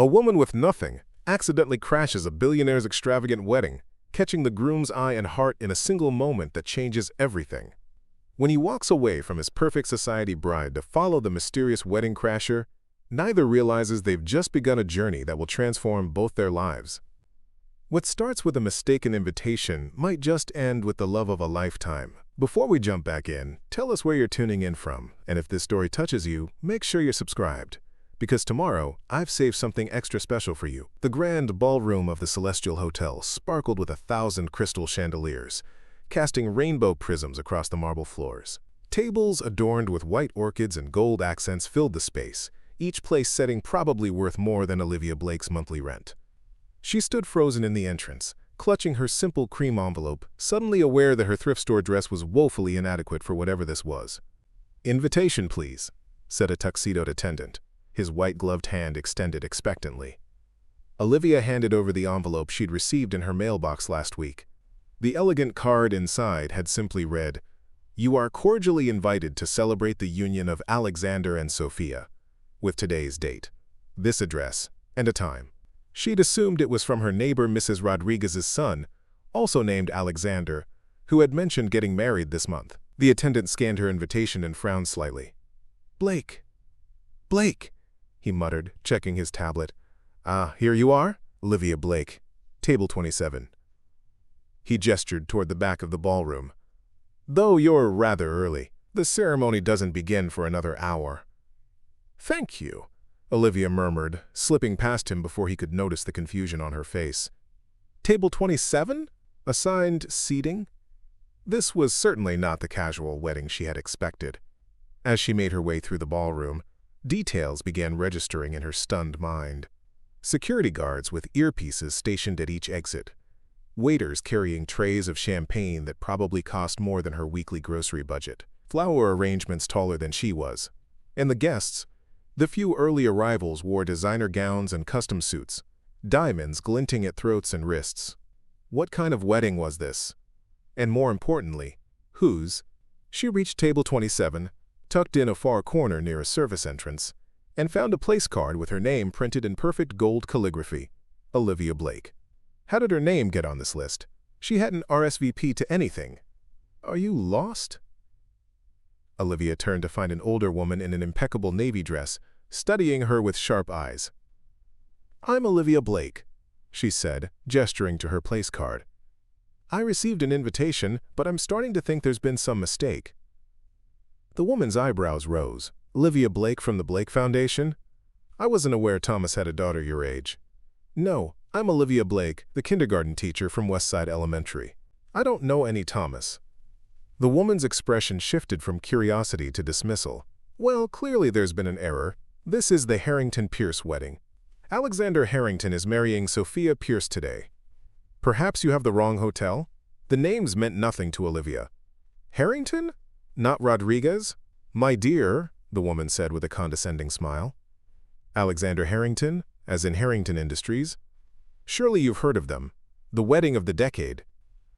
A woman with nothing accidentally crashes a billionaire's extravagant wedding, catching the groom's eye and heart in a single moment that changes everything. When he walks away from his perfect society bride to follow the mysterious wedding crasher, neither realizes they've just begun a journey that will transform both their lives. What starts with a mistaken invitation might just end with the love of a lifetime. Before we jump back in, tell us where you're tuning in from, and if this story touches you, make sure you're subscribed. Because tomorrow, I've saved something extra special for you. The grand ballroom of the Celestial Hotel sparkled with 1,000 crystal chandeliers, casting rainbow prisms across the marble floors. Tables adorned with white orchids and gold accents filled the space, each place setting probably worth more than Olivia Blake's monthly rent. She stood frozen in the entrance, clutching her simple cream envelope, suddenly aware that her thrift store dress was woefully inadequate for whatever this was. "Invitation, please," said a tuxedoed attendant, his white-gloved hand extended expectantly. Olivia handed over the envelope she'd received in her mailbox last week. The elegant card inside had simply read, "You are cordially invited to celebrate the union of Alexander and Sophia," with today's date, this address, and a time. She'd assumed it was from her neighbor Mrs. Rodriguez's son, also named Alexander, who had mentioned getting married this month. The attendant scanned her invitation and frowned slightly. "Blake. Blake," he muttered, checking his tablet. "Ah, here you are? Olivia Blake. Table 27. He gestured toward the back of the ballroom. "Though you're rather early. The ceremony doesn't begin for another hour." "Thank you," Olivia murmured, slipping past him before he could notice the confusion on her face. Table 27? Assigned seating? This was certainly not the casual wedding she had expected. As she made her way through the ballroom, details began registering in her stunned mind. Security guards with earpieces stationed at each exit. Waiters carrying trays of champagne that probably cost more than her weekly grocery budget. Flower arrangements taller than she was. And the guests, the few early arrivals, wore designer gowns and custom suits, diamonds glinting at throats and wrists. What kind of wedding was this? And more importantly, whose? She reached table 27, tucked in a far corner near a service entrance, and found a place card with her name printed in perfect gold calligraphy, Olivia Blake. How did her name get on this list? She hadn't RSVP'd to anything. "Are you lost?" Olivia turned to find an older woman in an impeccable navy dress, studying her with sharp eyes. "I'm Olivia Blake," she said, gesturing to her place card. "I received an invitation, but I'm starting to think there's been some mistake." The woman's eyebrows rose. "Olivia Blake from the Blake Foundation? I wasn't aware Thomas had a daughter your age." "No, I'm Olivia Blake, the kindergarten teacher from Westside Elementary. I don't know any Thomas." The woman's expression shifted from curiosity to dismissal. "Well, clearly there's been an error. This is the Harrington Pierce wedding. Alexander Harrington is marrying Sophia Pierce today. Perhaps you have the wrong hotel?" The names meant nothing to Olivia. "Harrington? Not Rodriguez?" "My dear," the woman said with a condescending smile. "Alexander Harrington, as in Harrington Industries? Surely you've heard of them. The wedding of the decade."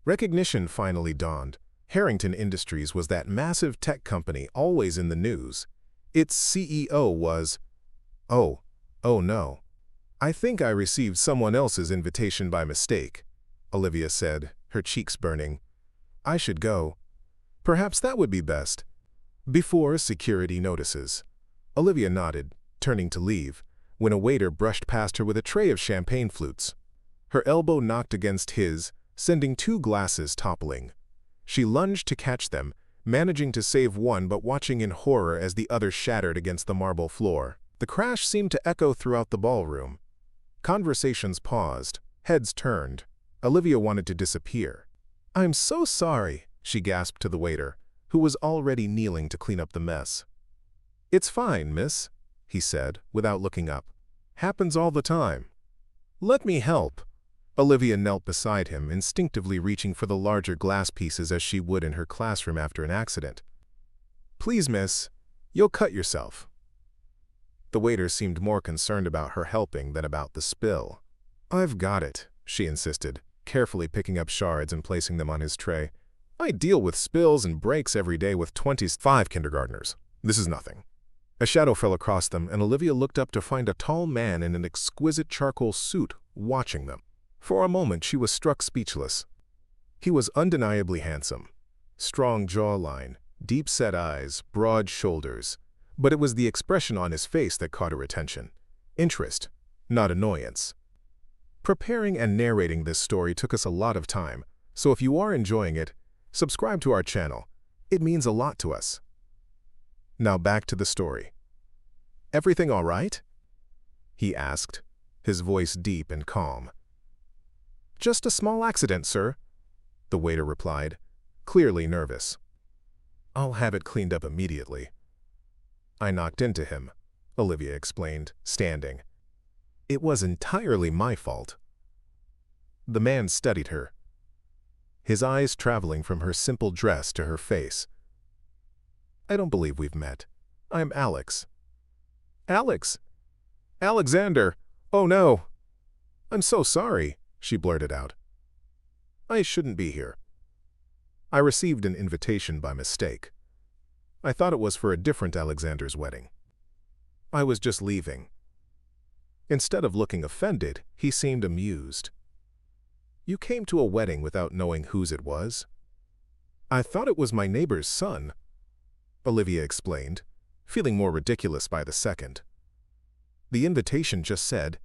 Recognition finally dawned. Harrington Industries was that massive tech company always in the news. Its CEO was… Oh no. "I think I received someone else's invitation by mistake," Olivia said, her cheeks burning. "I should go. Perhaps that would be best." "Before security notices." Olivia nodded, turning to leave, when a waiter brushed past her with a tray of champagne flutes. Her elbow knocked against his, sending 2 glasses toppling. She lunged to catch them, managing to save one but watching in horror as the other shattered against the marble floor. The crash seemed to echo throughout the ballroom. Conversations paused, heads turned. Olivia wanted to disappear. "I'm so sorry," she gasped to the waiter, who was already kneeling to clean up the mess. "It's fine, miss," he said, without looking up. "Happens all the time." "Let me help." Olivia knelt beside him, instinctively reaching for the larger glass pieces as she would in her classroom after an accident. "Please, miss, you'll cut yourself." The waiter seemed more concerned about her helping than about the spill. "I've got it," she insisted, carefully picking up shards and placing them on his tray. "I deal with spills and breaks every day with 25 kindergartners. This is nothing." A shadow fell across them, and Olivia looked up to find a tall man in an exquisite charcoal suit watching them. For a moment, she was struck speechless. He was undeniably handsome. Strong jawline, deep-set eyes, broad shoulders. But it was the expression on his face that caught her attention. Interest, not annoyance. Preparing and narrating this story took us a lot of time, so if you are enjoying it, subscribe to our channel. It means a lot to us. Now back to the story. "Everything all right?" he asked, his voice deep and calm. "Just a small accident, sir," the waiter replied, clearly nervous. "I'll have it cleaned up immediately." "I knocked into him," Olivia explained, standing. "It was entirely my fault." The man studied her, his eyes traveling from her simple dress to her face. "I don't believe we've met. I'm Alex." "Alex? Alexander! Oh no! I'm so sorry," she blurted out. "I shouldn't be here. I received an invitation by mistake. I thought it was for a different Alexander's wedding. I was just leaving." Instead of looking offended, he seemed amused. "You came to a wedding without knowing whose it was?" "I thought it was my neighbor's son," Olivia explained, feeling more ridiculous by the second. "The invitation just said,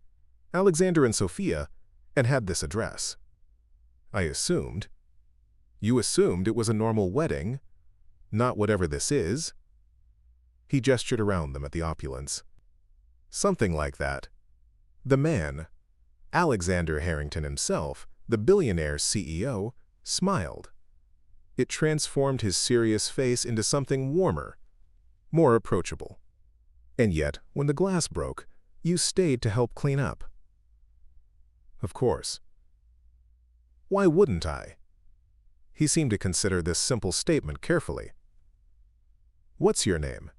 Alexander and Sophia, and had this address." "I assumed." "You assumed it was a normal wedding, not whatever this is?" He gestured around them at the opulence. "Something like that." The man, Alexander Harrington himself, the billionaire CEO, smiled. It transformed his serious face into something warmer, more approachable. "And yet, when the glass broke, you stayed to help clean up." "Of course." "Why wouldn't I?" He seemed to consider this simple statement carefully. "What's your name?"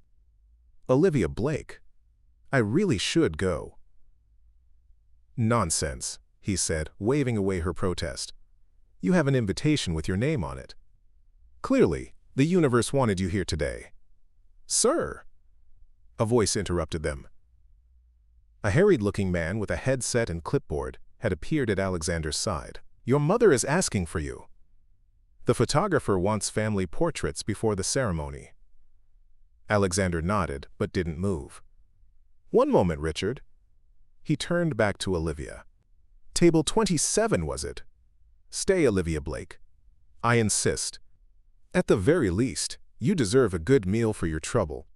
"Olivia Blake. I really should go." "Nonsense," he said, waving away her protest. "You have an invitation with your name on it. Clearly, the universe wanted you here today." "Sir!" A voice interrupted them. A harried-looking man with a headset and clipboard had appeared at Alexander's side. "Your mother is asking for you. The photographer wants family portraits before the ceremony." Alexander nodded, but didn't move. "One moment, Richard." He turned back to Olivia. "Table 27, was it?" "Stay, Olivia Blake. I insist. At the very least, you deserve a good meal for your trouble."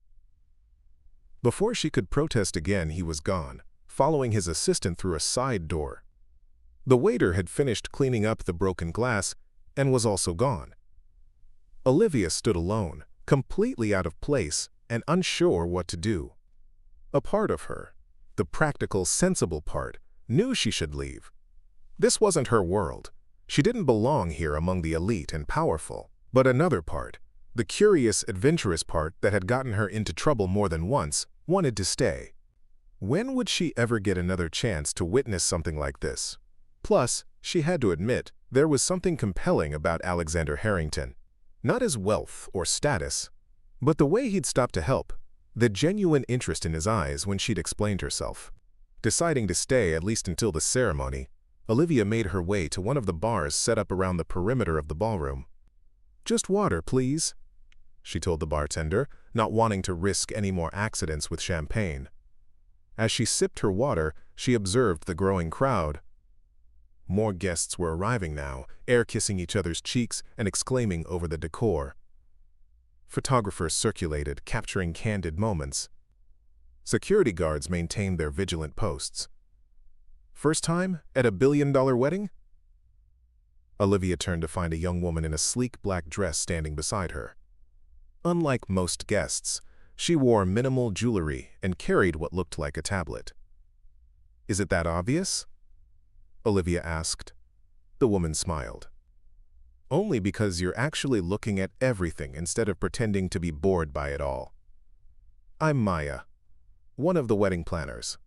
Before she could protest again, he was gone, following his assistant through a side door. The waiter had finished cleaning up the broken glass and was also gone. Olivia stood alone, completely out of place and unsure what to do. A part of her, the practical, sensible part, knew she should leave. This wasn't her world. She didn't belong here among the elite and powerful. But another part, the curious, adventurous part that had gotten her into trouble more than once, wanted to stay. When would she ever get another chance to witness something like this? Plus, she had to admit, there was something compelling about Alexander Harrington. Not his wealth or status, but the way he'd stopped to help, the genuine interest in his eyes when she'd explained herself. Deciding to stay at least until the ceremony, Olivia made her way to one of the bars set up around the perimeter of the ballroom. "Just water, please," she told the bartender, not wanting to risk any more accidents with champagne. As she sipped her water, she observed the growing crowd. More guests were arriving now, air-kissing each other's cheeks and exclaiming over the decor. Photographers circulated, capturing candid moments. Security guards maintained their vigilant posts. "First time at a billion-dollar wedding?" Olivia turned to find a young woman in a sleek black dress standing beside her. Unlike most guests, she wore minimal jewelry and carried what looked like a tablet. "Is it that obvious?" Olivia asked. The woman smiled. "Only because you're actually looking at everything instead of pretending to be bored by it all. I'm Maya, one of the wedding planners."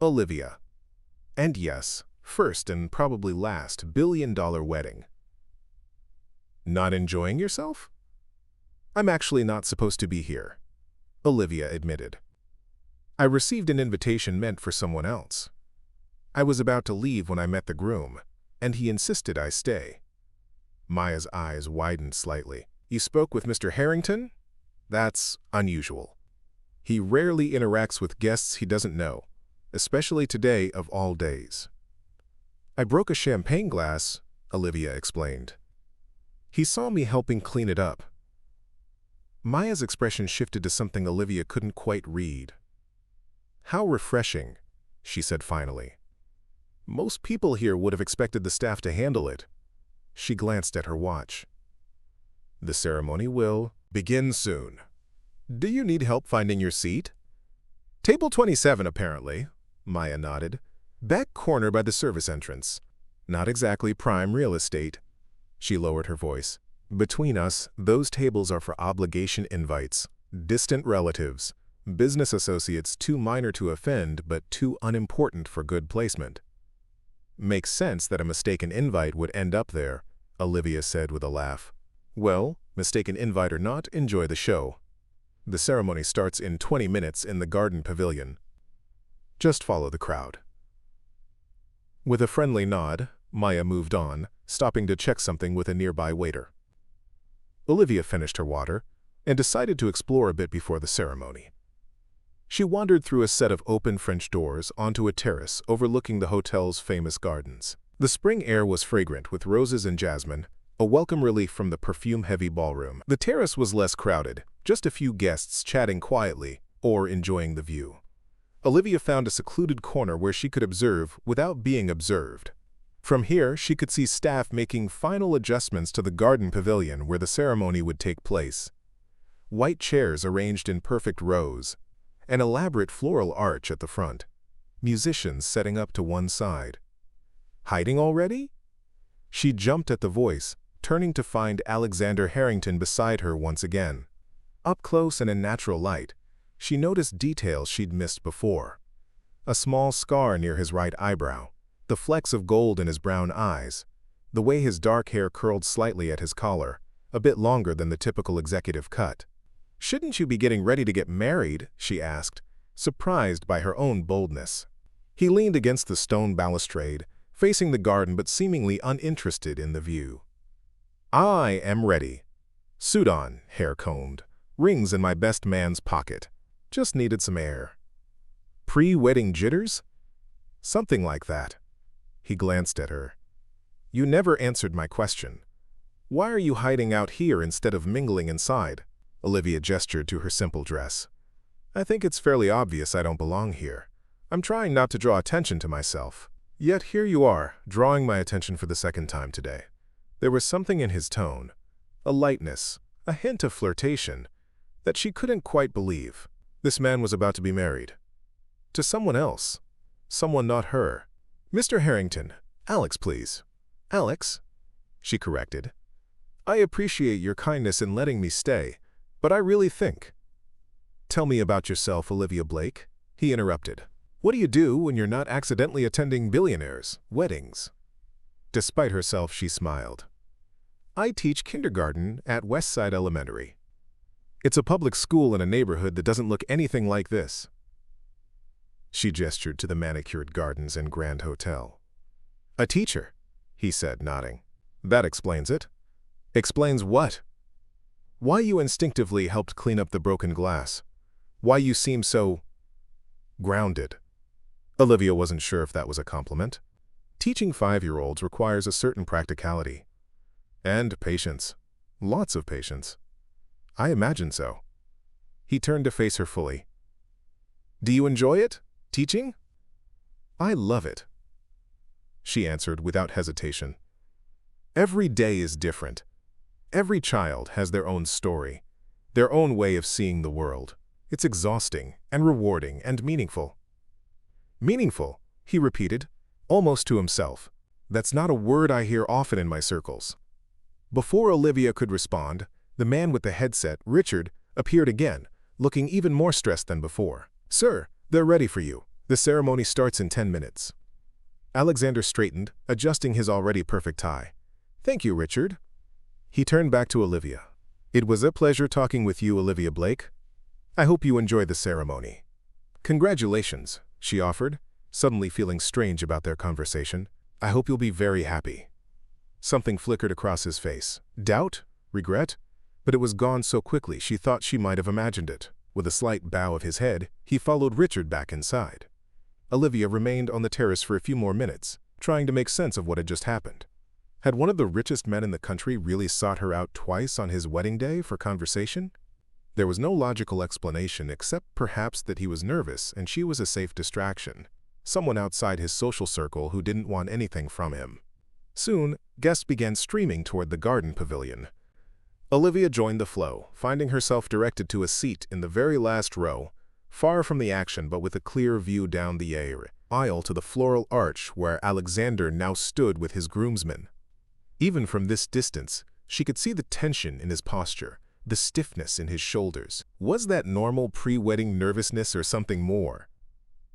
Olivia. "And yes, first and probably last billion-dollar wedding." "Not enjoying yourself?" "I'm actually not supposed to be here." Olivia admitted. I received an invitation meant for someone else. I was about to leave when I met the groom, and he insisted I stay. Maya's eyes widened slightly. You spoke with Mr. Harrington? That's unusual. He rarely interacts with guests he doesn't know, especially today of all days. I broke a champagne glass, Olivia explained. He saw me helping clean it up. Maya's expression shifted to something Olivia couldn't quite read. How refreshing, she said finally. Most people here would have expected the staff to handle it. She glanced at her watch. The ceremony will begin soon. Do you need help finding your seat? Table 27, apparently, Maya nodded. Back corner by the service entrance. Not exactly prime real estate. She lowered her voice. Between us, those tables are for obligation invites, distant relatives, business associates too minor to offend but too unimportant for good placement. Makes sense that a mistaken invite would end up there, Olivia said with a laugh. Well, mistaken invite or not, enjoy the show. The ceremony starts in 20 minutes in the garden pavilion. Just follow the crowd. With a friendly nod, Maya moved on, stopping to check something with a nearby waiter. Olivia finished her water and decided to explore a bit before the ceremony. She wandered through a set of open French doors onto a terrace overlooking the hotel's famous gardens. The spring air was fragrant with roses and jasmine, a welcome relief from the perfume-heavy ballroom. The terrace was less crowded, just a few guests chatting quietly or enjoying the view. Olivia found a secluded corner where she could observe without being observed. From here, she could see staff making final adjustments to the garden pavilion where the ceremony would take place. White chairs arranged in perfect rows, an elaborate floral arch at the front, musicians setting up to one side. Hiding already? She jumped at the voice, turning to find Alexander Harrington beside her once again. Up close and in natural light, she noticed details she'd missed before. A small scar near his right eyebrow, the flecks of gold in his brown eyes, the way his dark hair curled slightly at his collar, a bit longer than the typical executive cut. Shouldn't you be getting ready to get married? She asked, surprised by her own boldness. He leaned against the stone balustrade, facing the garden but seemingly uninterested in the view. I am ready. Suit on, hair combed, rings in my best man's pocket. Just needed some air. Pre-wedding jitters? Something like that. He glanced at her. You never answered my question. Why are you hiding out here instead of mingling inside? Olivia gestured to her simple dress. I think it's fairly obvious I don't belong here. I'm trying not to draw attention to myself. Yet here you are, drawing my attention for the second time today. There was something in his tone, a lightness, a hint of flirtation, that she couldn't quite believe. This man was about to be married. To someone else. Someone not her. Mr. Harrington, Alex, please. Alex, she corrected. I appreciate your kindness in letting me stay, but I really think. Tell me about yourself, Olivia Blake, he interrupted. What do you do when you're not accidentally attending billionaires' weddings? Despite herself, she smiled. I teach kindergarten at Westside Elementary. It's a public school in a neighborhood that doesn't look anything like this. She gestured to the manicured gardens and grand hotel. A teacher, he said, nodding. That explains it. Explains what? Why you instinctively helped clean up the broken glass. Why you seem so grounded. Olivia wasn't sure if that was a compliment. Teaching 5-year-olds requires a certain practicality. And patience. Lots of patience. I imagine so. He turned to face her fully. Do you enjoy it, teaching? I love it, she answered without hesitation. Every day is different. Every child has their own story, their own way of seeing the world. It's exhausting and rewarding and meaningful. Meaningful, he repeated, almost to himself. That's not a word I hear often in my circles. Before Olivia could respond, the man with the headset, Richard, appeared again, looking even more stressed than before. Sir, they're ready for you. The ceremony starts in 10 minutes. Alexander straightened, adjusting his already perfect tie. Thank you, Richard. He turned back to Olivia. It was a pleasure talking with you, Olivia Blake. I hope you enjoy the ceremony." "Congratulations," she offered, suddenly feeling strange about their conversation. "I hope you'll be very happy." Something flickered across his face. Doubt? Regret? But it was gone so quickly she thought she might have imagined it. With a slight bow of his head, he followed Richard back inside. Olivia remained on the terrace for a few more minutes, trying to make sense of what had just happened. Had one of the richest men in the country really sought her out twice on his wedding day for conversation? There was no logical explanation except perhaps that he was nervous and she was a safe distraction, someone outside his social circle who didn't want anything from him. Soon, guests began streaming toward the garden pavilion. Olivia joined the flow, finding herself directed to a seat in the very last row, far from the action but with a clear view down the aisle to the floral arch where Alexander now stood with his groomsmen. Even from this distance, she could see the tension in his posture, the stiffness in his shoulders. Was that normal pre-wedding nervousness or something more?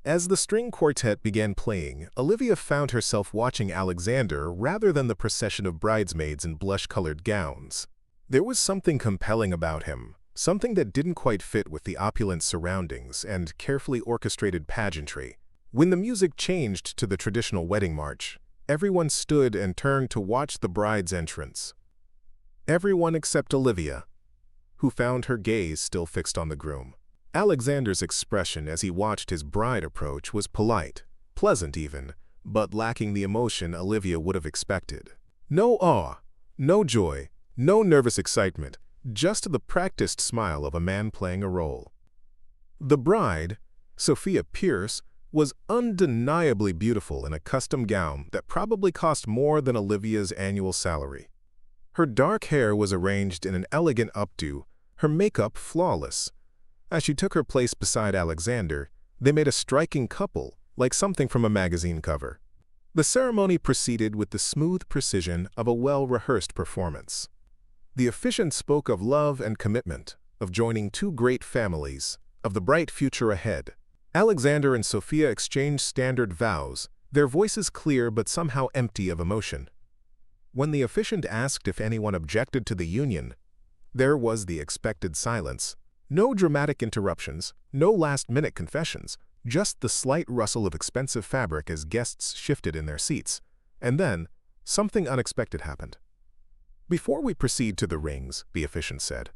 As the string quartet began playing, Olivia found herself watching Alexander rather than the procession of bridesmaids in blush-colored gowns. There was something compelling about him, something that didn't quite fit with the opulent surroundings and carefully orchestrated pageantry. When the music changed to the traditional wedding march, everyone stood and turned to watch the bride's entrance. Everyone except Olivia, who found her gaze still fixed on the groom. Alexander's expression as he watched his bride approach was polite, pleasant even, but lacking the emotion Olivia would have expected. No awe, no joy, no nervous excitement, just the practiced smile of a man playing a role. The bride, Sophia Pierce, was undeniably beautiful in a custom gown that probably cost more than Olivia's annual salary. Her dark hair was arranged in an elegant updo, her makeup flawless. As she took her place beside Alexander, they made a striking couple, like something from a magazine cover. The ceremony proceeded with the smooth precision of a well-rehearsed performance. The officiant spoke of love and commitment, of joining two great families, of the bright future ahead. Alexander and Sophia exchanged standard vows, their voices clear but somehow empty of emotion. When the officiant asked if anyone objected to the union, there was the expected silence. No dramatic interruptions, no last-minute confessions, just the slight rustle of expensive fabric as guests shifted in their seats. And then, something unexpected happened. "Before we proceed to the rings," the officiant said,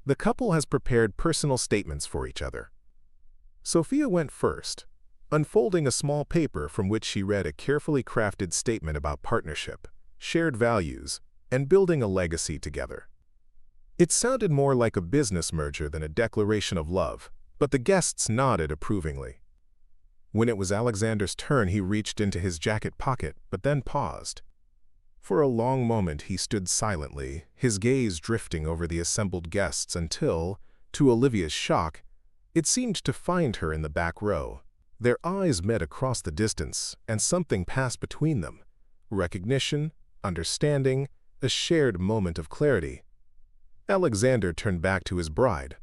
"the couple has prepared personal statements for each other." Sophia went first, unfolding a small paper from which she read a carefully crafted statement about partnership, shared values, and building a legacy together. It sounded more like a business merger than a declaration of love, but the guests nodded approvingly. When it was Alexander's turn, he reached into his jacket pocket, but then paused. For a long moment he stood silently, his gaze drifting over the assembled guests until, to Olivia's shock, it seemed to find her in the back row. Their eyes met across the distance, and something passed between them. Recognition, understanding, a shared moment of clarity. Alexander turned back to his bride.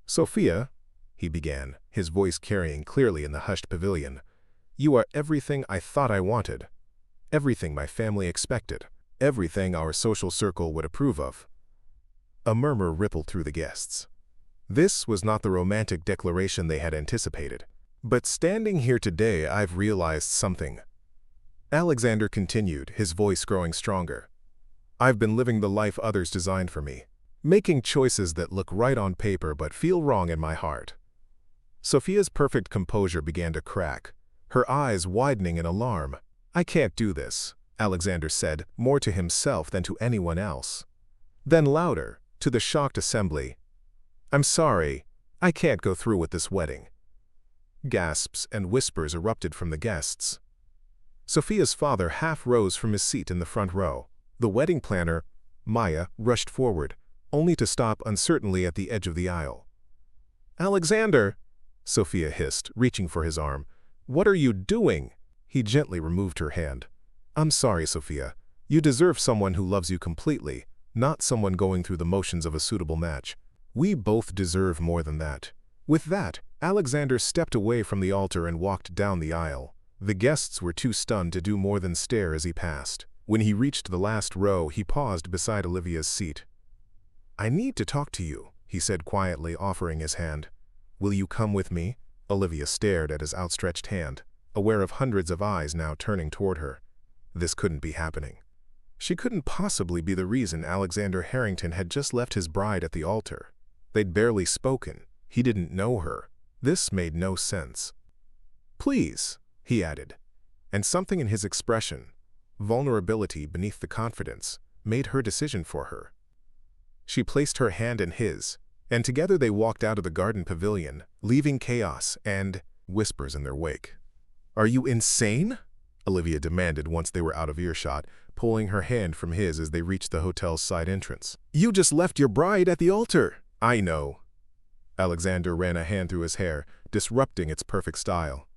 "Sophia," he began, his voice carrying clearly in the hushed pavilion, "you are everything I thought I wanted. Everything my family expected. Everything our social circle would approve of." A murmur rippled through the guests. This was not the romantic declaration they had anticipated. "But standing here today, I've realized something." Alexander continued, his voice growing stronger. "I've been living the life others designed for me, making choices that look right on paper but feel wrong in my heart." Sophia's perfect composure began to crack, her eyes widening in alarm. "I can't do this," Alexander said, more to himself than to anyone else. Then louder, to the shocked assembly, "I'm sorry, I can't go through with this wedding." Gasps and whispers erupted from the guests. Sophia's father half rose from his seat in the front row. The wedding planner, Maya, rushed forward, only to stop uncertainly at the edge of the aisle. "Alexander," Sophia hissed, reaching for his arm, "what are you doing?" He gently removed her hand. "I'm sorry, Sophia. You deserve someone who loves you completely, not someone going through the motions of a suitable match. We both deserve more than that." With that, Alexander stepped away from the altar and walked down the aisle. The guests were too stunned to do more than stare as he passed. When he reached the last row, he paused beside Olivia's seat. "I need to talk to you," he said quietly, offering his hand. "Will you come with me?" Olivia stared at his outstretched hand, aware of hundreds of eyes now turning toward her. This couldn't be happening. She couldn't possibly be the reason Alexander Harrington had just left his bride at the altar. They'd barely spoken. He didn't know her. This made no sense. "Please," he added, and something in his expression, vulnerability beneath the confidence, made her decision for her. She placed her hand in his, and together they walked out of the garden pavilion, leaving chaos and whispers in their wake. "Are you insane?" Olivia demanded once they were out of earshot, pulling her hand from his as they reached the hotel's side entrance. "You just left your bride at the altar." "I know." Alexander ran a hand through his hair, disrupting its perfect style.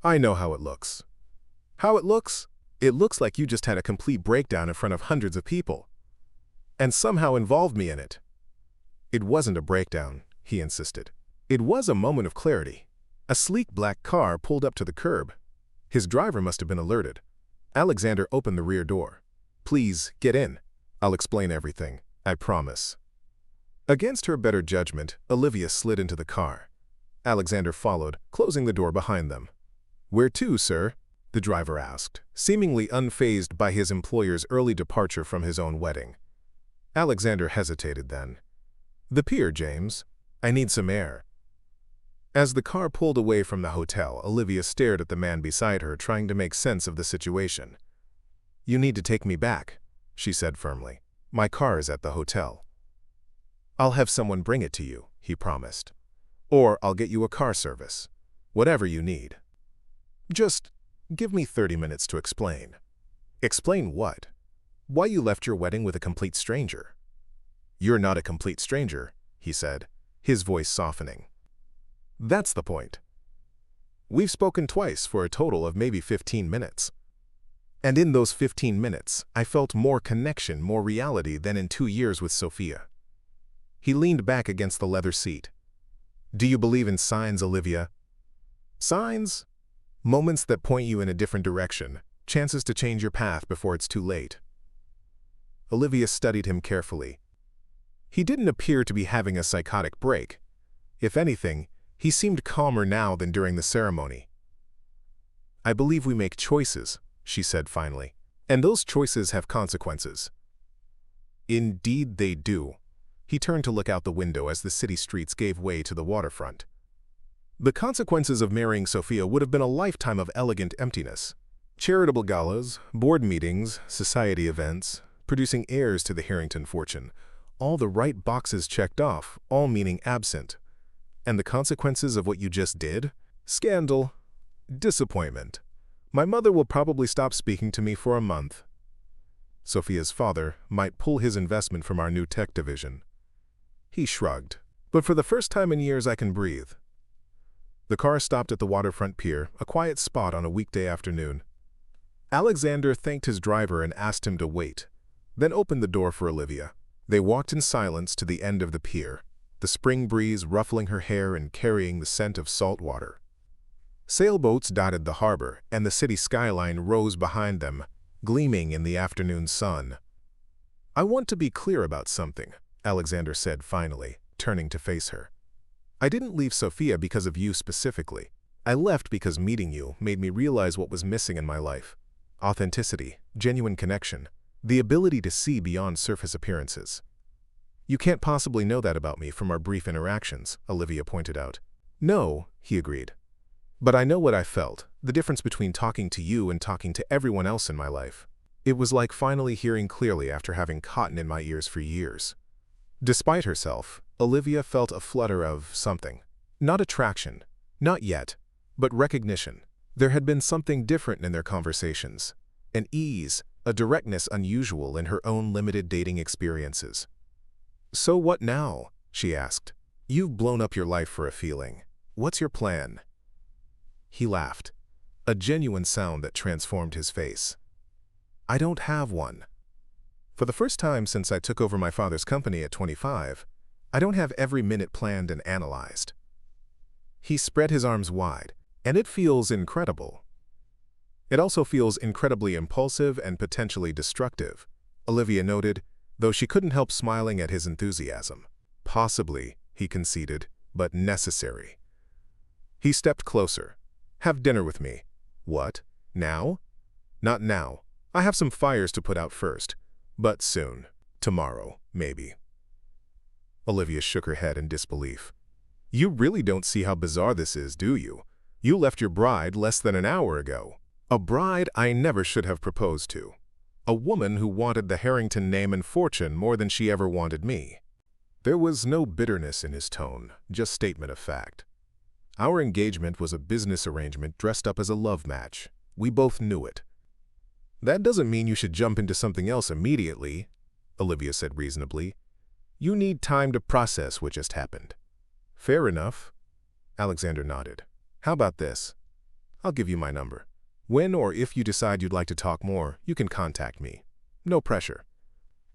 "I know how it looks." "How it looks? It looks like you just had a complete breakdown in front of hundreds of people, and somehow involved me in it." "It wasn't a breakdown," he insisted. "It was a moment of clarity." A sleek black car pulled up to the curb. His driver must have been alerted. Alexander opened the rear door. "Please, get in. I'll explain everything, I promise." Against her better judgment, Olivia slid into the car. Alexander followed, closing the door behind them. "Where to, sir?" the driver asked, seemingly unfazed by his employer's early departure from his own wedding. Alexander hesitated then. "The pier, James. I need some air." As the car pulled away from the hotel, Olivia stared at the man beside her, trying to make sense of the situation. "You need to take me back," she said firmly. "My car is at the hotel." "I'll have someone bring it to you," he promised. "Or I'll get you a car service. Whatever you need. Just give me 30 minutes to explain." "Explain what?" "Why you left your wedding with a complete stranger." "You're not a complete stranger," he said, his voice softening. "That's the point. We've spoken twice for a total of maybe 15 minutes. And in those 15 minutes, I felt more connection, more reality than in 2 years with Sophia." He leaned back against the leather seat. "Do you believe in signs, Olivia?" "Signs? Moments that point you in a different direction, chances to change your path before it's too late." Olivia studied him carefully. He didn't appear to be having a psychotic break. If anything, he seemed calmer now than during the ceremony. "I believe we make choices," she said finally, "and those choices have consequences." "Indeed they do." He turned to look out the window as the city streets gave way to the waterfront. "The consequences of marrying Sophia would have been a lifetime of elegant emptiness. Charitable galas, board meetings, society events, producing heirs to the Harrington fortune. All the right boxes checked off, all meaning absent. And the consequences of what you just did? Scandal. Disappointment. My mother will probably stop speaking to me for a month. Sophia's father might pull his investment from our new tech division." He shrugged. "But for the first time in years I can breathe." The car stopped at the waterfront pier, a quiet spot on a weekday afternoon. Alexander thanked his driver and asked him to wait, then opened the door for Olivia. They walked in silence to the end of the pier, the spring breeze ruffling her hair and carrying the scent of salt water. Sailboats dotted the harbor, and the city skyline rose behind them, gleaming in the afternoon sun. "I want to be clear about something," Alexander said finally, turning to face her. "I didn't leave Sophia because of you specifically. I left because meeting you made me realize what was missing in my life. Authenticity, genuine connection, the ability to see beyond surface appearances." "You can't possibly know that about me from our brief interactions," Olivia pointed out. "No," he agreed. "But I know what I felt, the difference between talking to you and talking to everyone else in my life. It was like finally hearing clearly after having cotton in my ears for years." Despite herself, Olivia felt a flutter of something. Not attraction, not yet, but recognition. There had been something different in their conversations, an ease, a directness unusual in her own limited dating experiences. "So what now?" she asked. "You've blown up your life for a feeling. What's your plan?" He laughed, a genuine sound that transformed his face. "I don't have one. For the first time since I took over my father's company at 25, I don't have every minute planned and analyzed." He spread his arms wide, and it feels incredible. It also feels incredibly impulsive and potentially destructive, Olivia noted, though she couldn't help smiling at his enthusiasm. Impossibly, he conceded, but necessary. He stepped closer. Have dinner with me. What? Now? Not now. I have some fires to put out first. But soon. Tomorrow, maybe. Olivia shook her head in disbelief. You really don't see how bizarre this is, do you? You left your bride less than an hour ago. A bride I never should have proposed to. A woman who wanted the Harrington name and fortune more than she ever wanted me. There was no bitterness in his tone, just statement of fact. Our engagement was a business arrangement dressed up as a love match. We both knew it. That doesn't mean you should jump into something else immediately, Olivia said reasonably. You need time to process what just happened. Fair enough. Alexander nodded. How about this? I'll give you my number. When or if you decide you'd like to talk more, you can contact me. No pressure.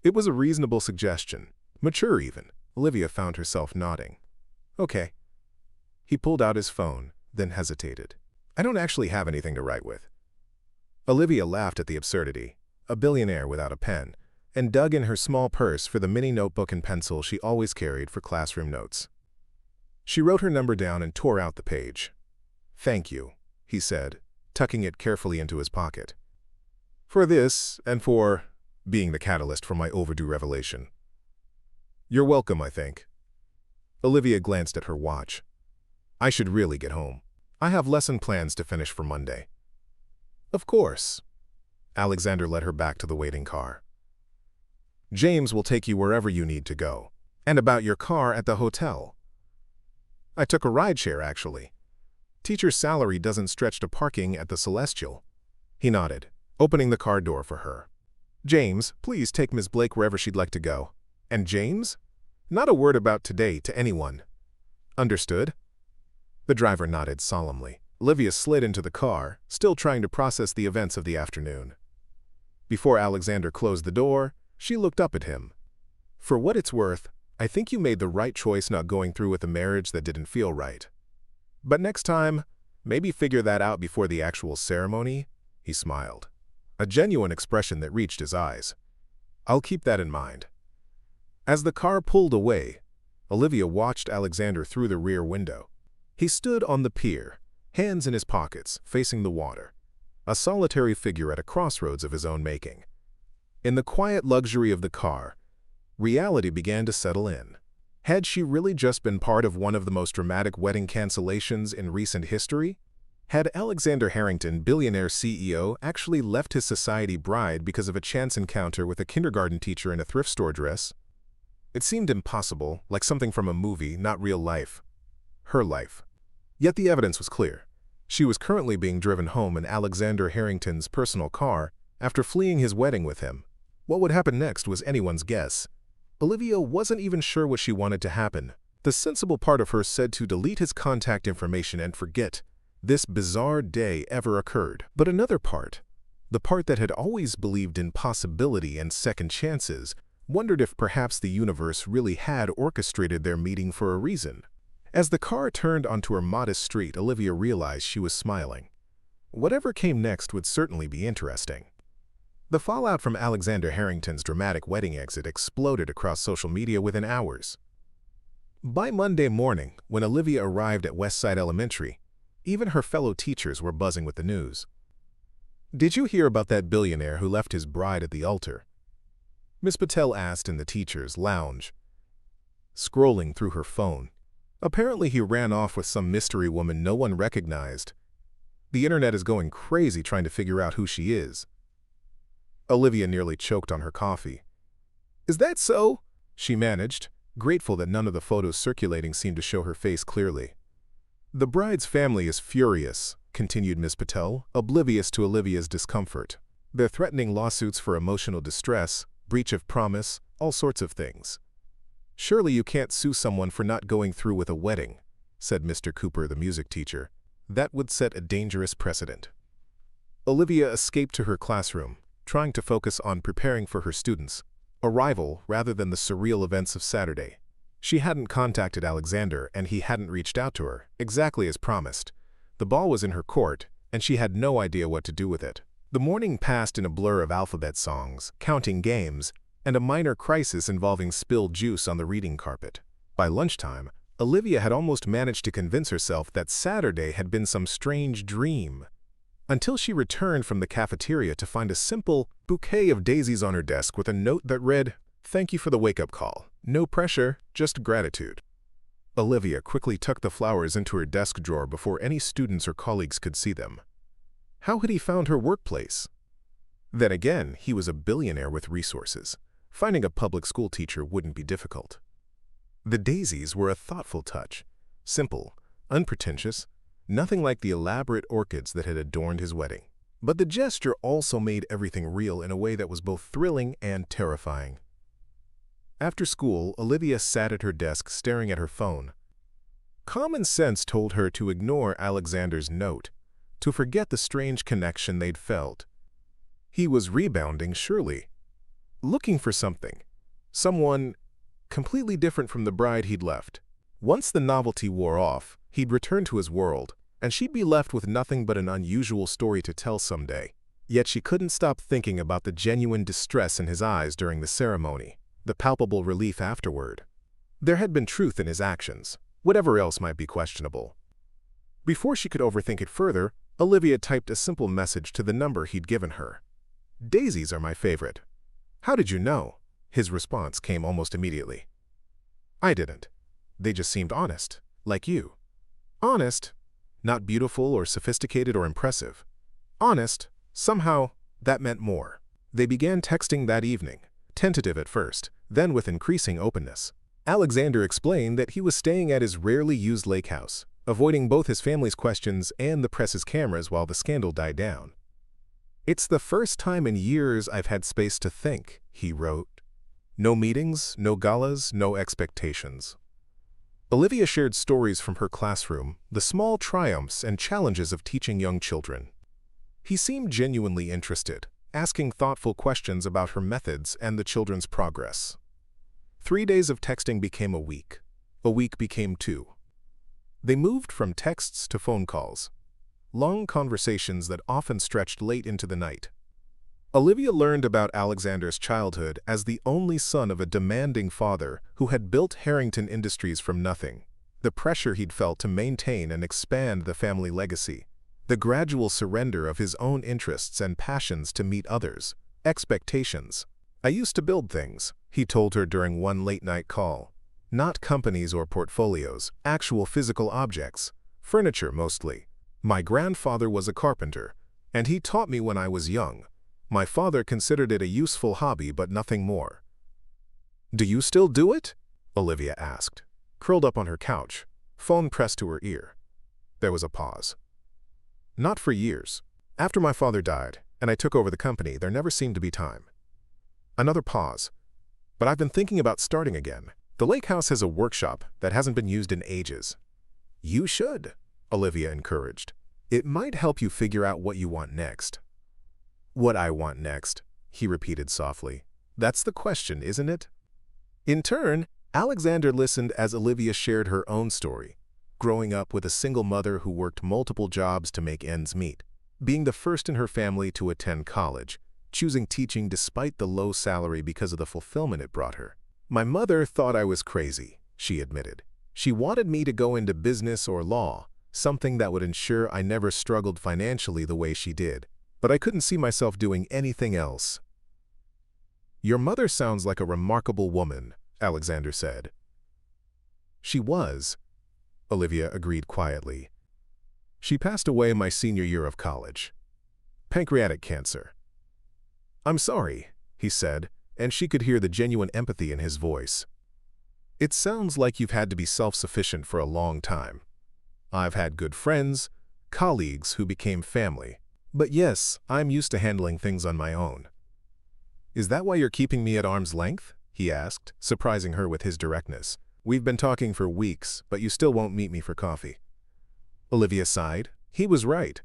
It was a reasonable suggestion. Mature even. Olivia found herself nodding. Okay. He pulled out his phone, then hesitated. I don't actually have anything to write with. Olivia laughed at the absurdity, a billionaire without a pen, and dug in her small purse for the mini notebook and pencil she always carried for classroom notes. She wrote her number down and tore out the page. Thank you, he said, tucking it carefully into his pocket. For this, and for being the catalyst for my overdue revelation. You're welcome, I think. Olivia glanced at her watch. I should really get home. I have lesson plans to finish for Monday. Of course. Alexander led her back to the waiting car. James will take you wherever you need to go. And about your car at the hotel. I took a rideshare, actually. Teacher's salary doesn't stretch to parking at the Celestial. He nodded, opening the car door for her. James, please take Miss Blake wherever she'd like to go. And James? Not a word about today to anyone. Understood? The driver nodded solemnly. Olivia slid into the car, still trying to process the events of the afternoon. Before Alexander closed the door, she looked up at him. For what it's worth, I think you made the right choice not going through with a marriage that didn't feel right. But next time, maybe figure that out before the actual ceremony, he smiled. A genuine expression that reached his eyes. I'll keep that in mind. As the car pulled away, Olivia watched Alexander through the rear window. He stood on the pier, hands in his pockets, facing the water, a solitary figure at a crossroads of his own making. In the quiet luxury of the car, reality began to settle in. Had she really just been part of one of the most dramatic wedding cancellations in recent history? Had Alexander Harrington, billionaire CEO, actually left his society bride because of a chance encounter with a kindergarten teacher in a thrift store dress? It seemed impossible, like something from a movie, not real life. Her life. Yet the evidence was clear. She was currently being driven home in Alexander Harrington's personal car after fleeing his wedding with him. What would happen next was anyone's guess. Olivia wasn't even sure what she wanted to happen. The sensible part of her said to delete his contact information and forget this bizarre day ever occurred. But another part, the part that had always believed in possibility and second chances, wondered if perhaps the universe really had orchestrated their meeting for a reason. As the car turned onto her modest street, Olivia realized she was smiling. Whatever came next would certainly be interesting. The fallout from Alexander Harrington's dramatic wedding exit exploded across social media within hours. By Monday morning, when Olivia arrived at Westside Elementary, even her fellow teachers were buzzing with the news. Did you hear about that billionaire who left his bride at the altar? Miss Patel asked in the teacher's lounge, scrolling through her phone. Apparently he ran off with some mystery woman no one recognized. The internet is going crazy trying to figure out who she is. Olivia nearly choked on her coffee. Is that so? She managed, grateful that none of the photos circulating seemed to show her face clearly. The bride's family is furious, continued Miss Patel, oblivious to Olivia's discomfort. They're threatening lawsuits for emotional distress, breach of promise, all sorts of things. Surely you can't sue someone for not going through with a wedding, said Mr. Cooper, the music teacher. That would set a dangerous precedent. Olivia escaped to her classroom, trying to focus on preparing for her students' arrival rather than the surreal events of Saturday. She hadn't contacted Alexander and he hadn't reached out to her, exactly as promised. The ball was in her court, and she had no idea what to do with it. The morning passed in a blur of alphabet songs, counting games, and a minor crisis involving spilled juice on the reading carpet. By lunchtime, Olivia had almost managed to convince herself that Saturday had been some strange dream, until she returned from the cafeteria to find a simple bouquet of daisies on her desk with a note that read, "Thank you for the wake-up call. No pressure, just gratitude." Olivia quickly tucked the flowers into her desk drawer before any students or colleagues could see them. How had he found her workplace? Then again, he was a billionaire with resources. Finding a public school teacher wouldn't be difficult. The daisies were a thoughtful touch. Simple, unpretentious, nothing like the elaborate orchids that had adorned his wedding. But the gesture also made everything real in a way that was both thrilling and terrifying. After school, Olivia sat at her desk staring at her phone. Common sense told her to ignore Alexander's note, to forget the strange connection they'd felt. He was rebounding, surely. Looking for something. Someone completely different from the bride he'd left. Once the novelty wore off, he'd return to his world, and she'd be left with nothing but an unusual story to tell someday. Yet she couldn't stop thinking about the genuine distress in his eyes during the ceremony, the palpable relief afterward. There had been truth in his actions, whatever else might be questionable. Before she could overthink it further, Olivia typed a simple message to the number he'd given her. "Daisies are my favorite." "How did you know?" His response came almost immediately. "I didn't. They just seemed honest, like you." Honest, not beautiful or sophisticated or impressive. Honest, somehow, that meant more. They began texting that evening, tentative at first, then with increasing openness. Alexander explained that he was staying at his rarely used lake house, avoiding both his family's questions and the press's cameras while the scandal died down. "It's the first time in years I've had space to think," he wrote. No meetings, no galas, no expectations. Olivia shared stories from her classroom, the small triumphs and challenges of teaching young children. He seemed genuinely interested, asking thoughtful questions about her methods and the children's progress. 3 days of texting became a week. A week became 2. They moved from texts to phone calls, long conversations that often stretched late into the night. Olivia learned about Alexander's childhood as the only son of a demanding father who had built Harrington Industries from nothing, the pressure he'd felt to maintain and expand the family legacy, the gradual surrender of his own interests and passions to meet others' expectations. "I used to build things," he told her during one late-night call. "Not companies or portfolios, actual physical objects, furniture mostly. My grandfather was a carpenter, and he taught me when I was young. My father considered it a useful hobby, but nothing more." "Do you still do it?" Olivia asked, curled up on her couch, phone pressed to her ear. There was a pause. "Not for years. After my father died, and I took over the company, there never seemed to be time." Another pause. "But I've been thinking about starting again. The lake house has a workshop that hasn't been used in ages." "You should," Olivia encouraged. "It might help you figure out what you want next." "What I want next," he repeated softly. "That's the question, isn't it?" In turn, Alexander listened as Olivia shared her own story, growing up with a single mother who worked multiple jobs to make ends meet, being the first in her family to attend college, choosing teaching despite the low salary because of the fulfillment it brought her. "My mother thought I was crazy," she admitted. "She wanted me to go into business or law, something that would ensure I never struggled financially the way she did. But I couldn't see myself doing anything else." "Your mother sounds like a remarkable woman," Alexander said. "She was," Olivia agreed quietly. "She passed away my senior year of college. Pancreatic cancer." "I'm sorry," he said, and she could hear the genuine empathy in his voice. "It sounds like you've had to be self-sufficient for a long time. I've had good friends, colleagues who became family. But yes, I'm used to handling things on my own." "Is that why you're keeping me at arm's length?" he asked, surprising her with his directness. "We've been talking for weeks, but you still won't meet me for coffee." Olivia sighed. He was right.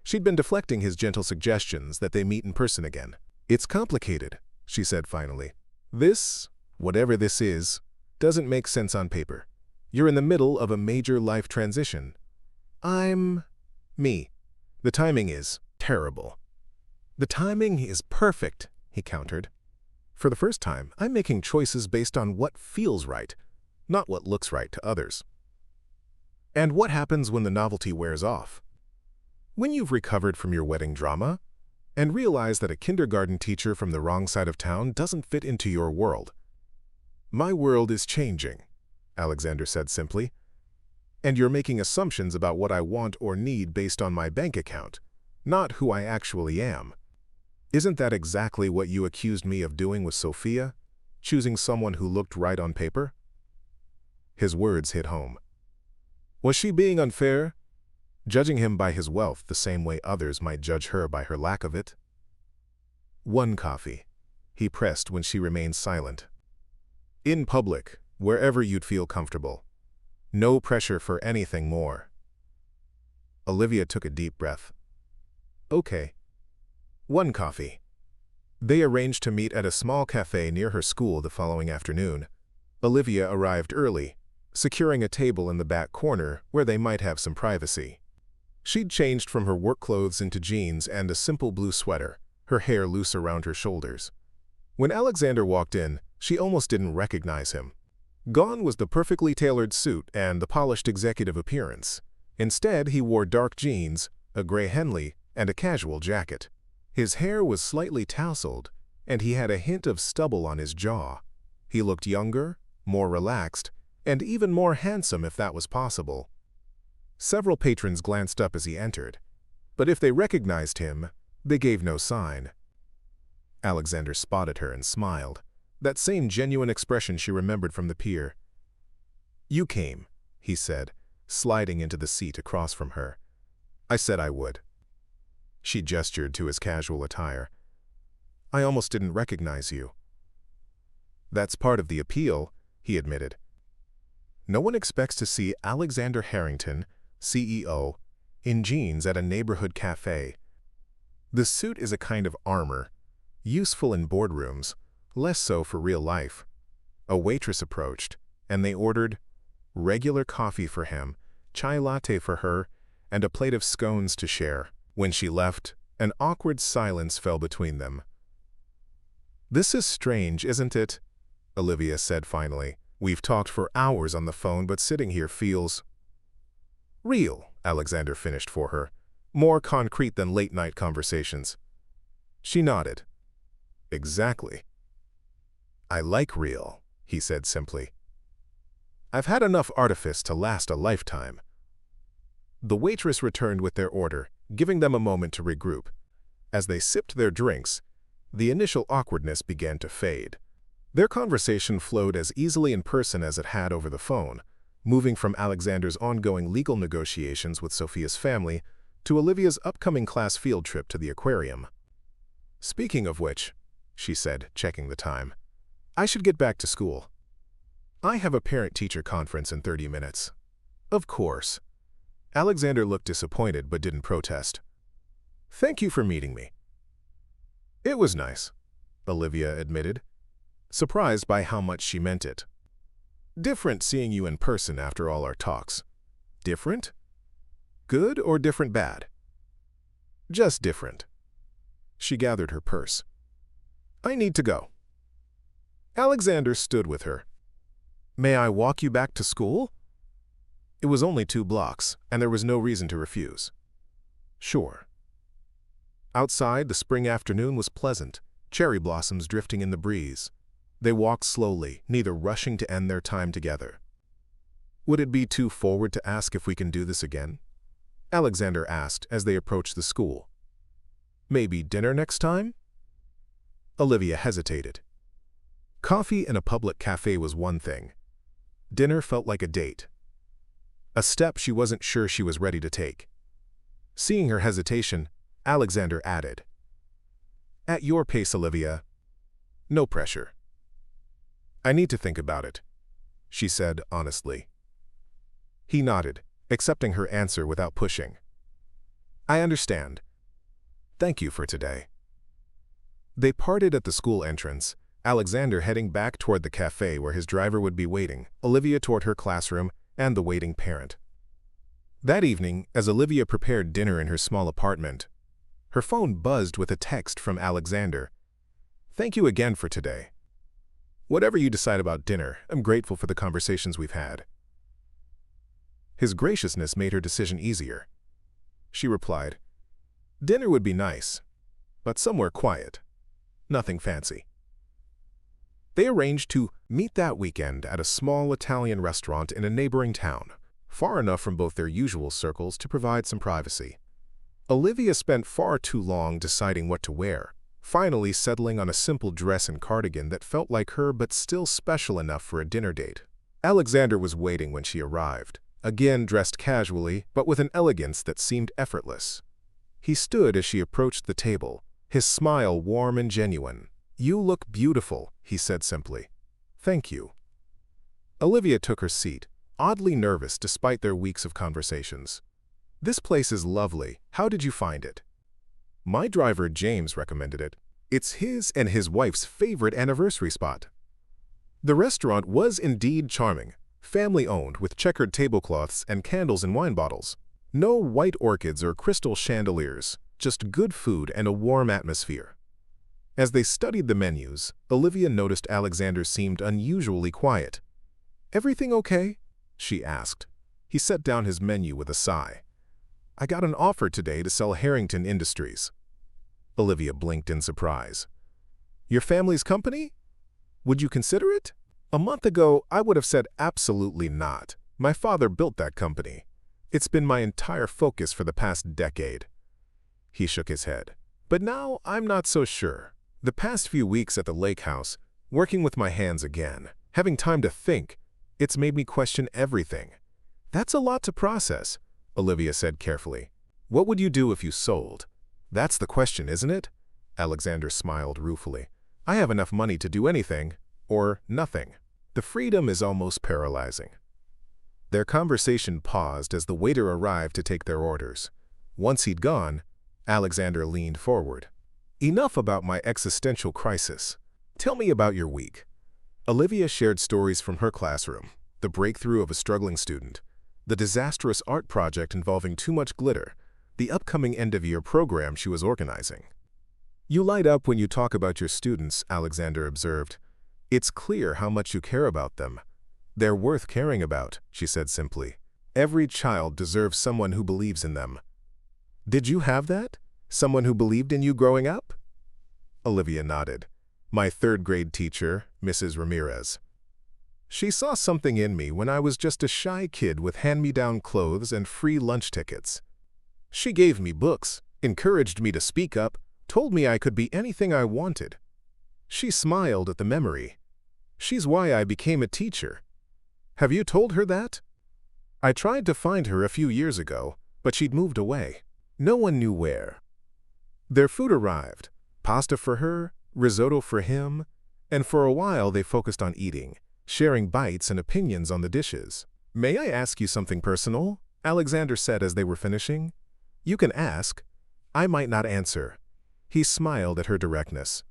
She'd been deflecting his gentle suggestions that they meet in person again. "It's complicated," she said finally. "This, whatever this is, doesn't make sense on paper. You're in the middle of a major life transition. I'm me. The timing is terrible." "The timing is perfect," he countered. "For the first time, I'm making choices based on what feels right, not what looks right to others. And what happens when the novelty wears off? When you've recovered from your wedding drama and realize that a kindergarten teacher from the wrong side of town doesn't fit into your world. "My world is changing," Alexander said simply, "and you're making assumptions about what I want or need based on my bank account, not who I actually am. Isn't that exactly what you accused me of doing with Sophia, choosing someone who looked right on paper?" His words hit home. Was she being unfair, judging him by his wealth the same way others might judge her by her lack of it? "One coffee," he pressed when she remained silent. "In public, wherever you'd feel comfortable. No pressure for anything more." Olivia took a deep breath. "Okay. One coffee." They arranged to meet at a small cafe near her school the following afternoon. Olivia arrived early, securing a table in the back corner where they might have some privacy. She'd changed from her work clothes into jeans and a simple blue sweater, her hair loose around her shoulders. When Alexander walked in, she almost didn't recognize him. Gone was the perfectly tailored suit and the polished executive appearance. Instead, he wore dark jeans, a gray Henley, and a casual jacket. His hair was slightly tousled, and he had a hint of stubble on his jaw. He looked younger, more relaxed, and even more handsome if that was possible. Several patrons glanced up as he entered, but if they recognized him, they gave no sign. Alexander spotted her and smiled, that same genuine expression she remembered from the pier. "You came," he said, sliding into the seat across from her. "I said I would." She gestured to his casual attire. "I almost didn't recognize you." "That's part of the appeal," he admitted. "No one expects to see Alexander Harrington, CEO, in jeans at a neighborhood cafe. The suit is a kind of armor, useful in boardrooms, less so for real life." A waitress approached, and they ordered regular coffee for him, chai latte for her, and a plate of scones to share. When she left, an awkward silence fell between them. "This is strange, isn't it?" Olivia said finally. "We've talked for hours on the phone, but sitting here feels real," Alexander finished for her, "more concrete than late-night conversations." She nodded. "Exactly." "I like real," he said simply. "I've had enough artifice to last a lifetime." The waitress returned with their order, giving them a moment to regroup. As they sipped their drinks, the initial awkwardness began to fade. Their conversation flowed as easily in person as it had over the phone, moving from Alexander's ongoing legal negotiations with Sophia's family to Olivia's upcoming class field trip to the aquarium. "Speaking of which," she said, checking the time, "I should get back to school. I have a parent-teacher conference in 30 minutes. "Of course." Alexander looked disappointed but didn't protest. "Thank you for meeting me." "It was nice," Olivia admitted, surprised by how much she meant it. "Different seeing you in person after all our talks." "Different? Good or different bad?" "Just different." She gathered her purse. "I need to go." Alexander stood with her. "May I walk you back to school?" It was only 2 blocks, and there was no reason to refuse. "Sure." Outside, the spring afternoon was pleasant, cherry blossoms drifting in the breeze. They walked slowly, neither rushing to end their time together. "Would it be too forward to ask if we can do this again?" Alexander asked as they approached the school. "Maybe dinner next time?" Olivia hesitated. Coffee in a public cafe was one thing. Dinner felt like a date. A step she wasn't sure she was ready to take. Seeing her hesitation, Alexander added, "At your pace, Olivia. No pressure." "I need to think about it," she said honestly. He nodded, accepting her answer without pushing. "I understand. Thank you for today." They parted at the school entrance, Alexander heading back toward the cafe where his driver would be waiting, Olivia toward her classroom, and the waiting parent. That evening, as Olivia prepared dinner in her small apartment, her phone buzzed with a text from Alexander. "Thank you again for today." Whatever you decide about dinner, I'm grateful for the conversations we've had. His graciousness made her decision easier. She replied, "Dinner would be nice, but somewhere quiet. Nothing fancy." They arranged to meet that weekend at a small Italian restaurant in a neighboring town, far enough from both their usual circles to provide some privacy. Olivia spent far too long deciding what to wear, finally settling on a simple dress and cardigan that felt like her but still special enough for a dinner date. Alexander was waiting when she arrived, again dressed casually but with an elegance that seemed effortless. He stood as she approached the table, his smile warm and genuine. "You look beautiful," he said simply. "Thank you." Olivia took her seat, oddly nervous despite their weeks of conversations. "This place is lovely. How did you find it?" "My driver James recommended it. It's his and his wife's favorite anniversary spot." The restaurant was indeed charming, family-owned with checkered tablecloths and candles in wine bottles. No white orchids or crystal chandeliers, just good food and a warm atmosphere. As they studied the menus, Olivia noticed Alexander seemed unusually quiet. "Everything okay?" she asked. He set down his menu with a sigh. "I got an offer today to sell Harrington Industries." Olivia blinked in surprise. "Your family's company? Would you consider it?" "A month ago, I would have said absolutely not. My father built that company. It's been my entire focus for the past decade." He shook his head. "But now I'm not so sure. The past few weeks at the lake house, working with my hands again, having time to think, it's made me question everything." "That's a lot to process," Olivia said carefully. "What would you do if you sold?" "That's the question, isn't it?" Alexander smiled ruefully. "I have enough money to do anything, or nothing. The freedom is almost paralyzing." Their conversation paused as the waiter arrived to take their orders. Once he'd gone, Alexander leaned forward. "Enough about my existential crisis. Tell me about your week." Olivia shared stories from her classroom, the breakthrough of a struggling student, the disastrous art project involving too much glitter, the upcoming end-of-year program she was organizing. "You light up when you talk about your students," Alexander observed. "It's clear how much you care about them." "They're worth caring about," she said simply. "Every child deserves someone who believes in them." "Did you have that? Someone who believed in you growing up?" Olivia nodded. "My third-grade teacher, Mrs. Ramirez. She saw something in me when I was just a shy kid with hand-me-down clothes and free lunch tickets. She gave me books, encouraged me to speak up, told me I could be anything I wanted. She smiled at the memory. She's why I became a teacher." "Have you told her that?" "I tried to find her a few years ago, but she'd moved away. No one knew where." Their food arrived, pasta for her, risotto for him, and for a while they focused on eating, sharing bites and opinions on the dishes. "May I ask you something personal?" Alexander said as they were finishing. "You can ask. I might not answer." He smiled at her directness.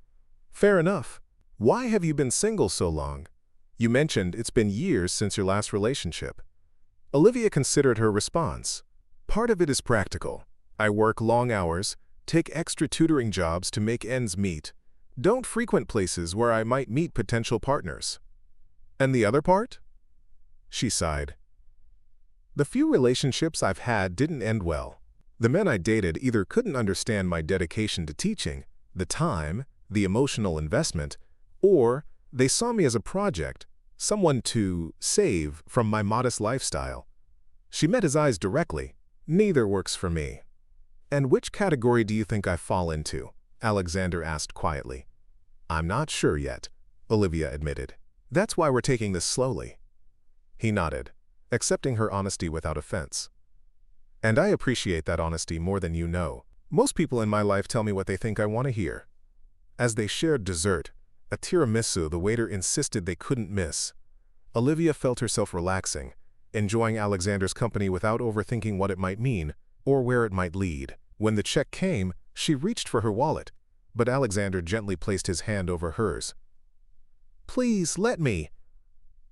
"Fair enough. Why have you been single so long? You mentioned it's been years since your last relationship." Olivia considered her response. "Part of it is practical. I work long hours, take extra tutoring jobs to make ends meet, don't frequent places where I might meet potential partners." "And the other part?" She sighed. "The few relationships I've had didn't end well. The men I dated either couldn't understand my dedication to teaching, the time, the emotional investment, or they saw me as a project, someone to save from my modest lifestyle." She met his eyes directly. "Neither works for me." "And which category do you think I fall into?" Alexander asked quietly. "I'm not sure yet," Olivia admitted. "That's why we're taking this slowly." He nodded, accepting her honesty without offense. "And I appreciate that honesty more than you know. Most people in my life tell me what they think I want to hear." As they shared dessert, a tiramisu the waiter insisted they couldn't miss, Olivia felt herself relaxing, enjoying Alexander's company without overthinking what it might mean or where it might lead. When the check came, she reached for her wallet, but Alexander gently placed his hand over hers. "Please, let me."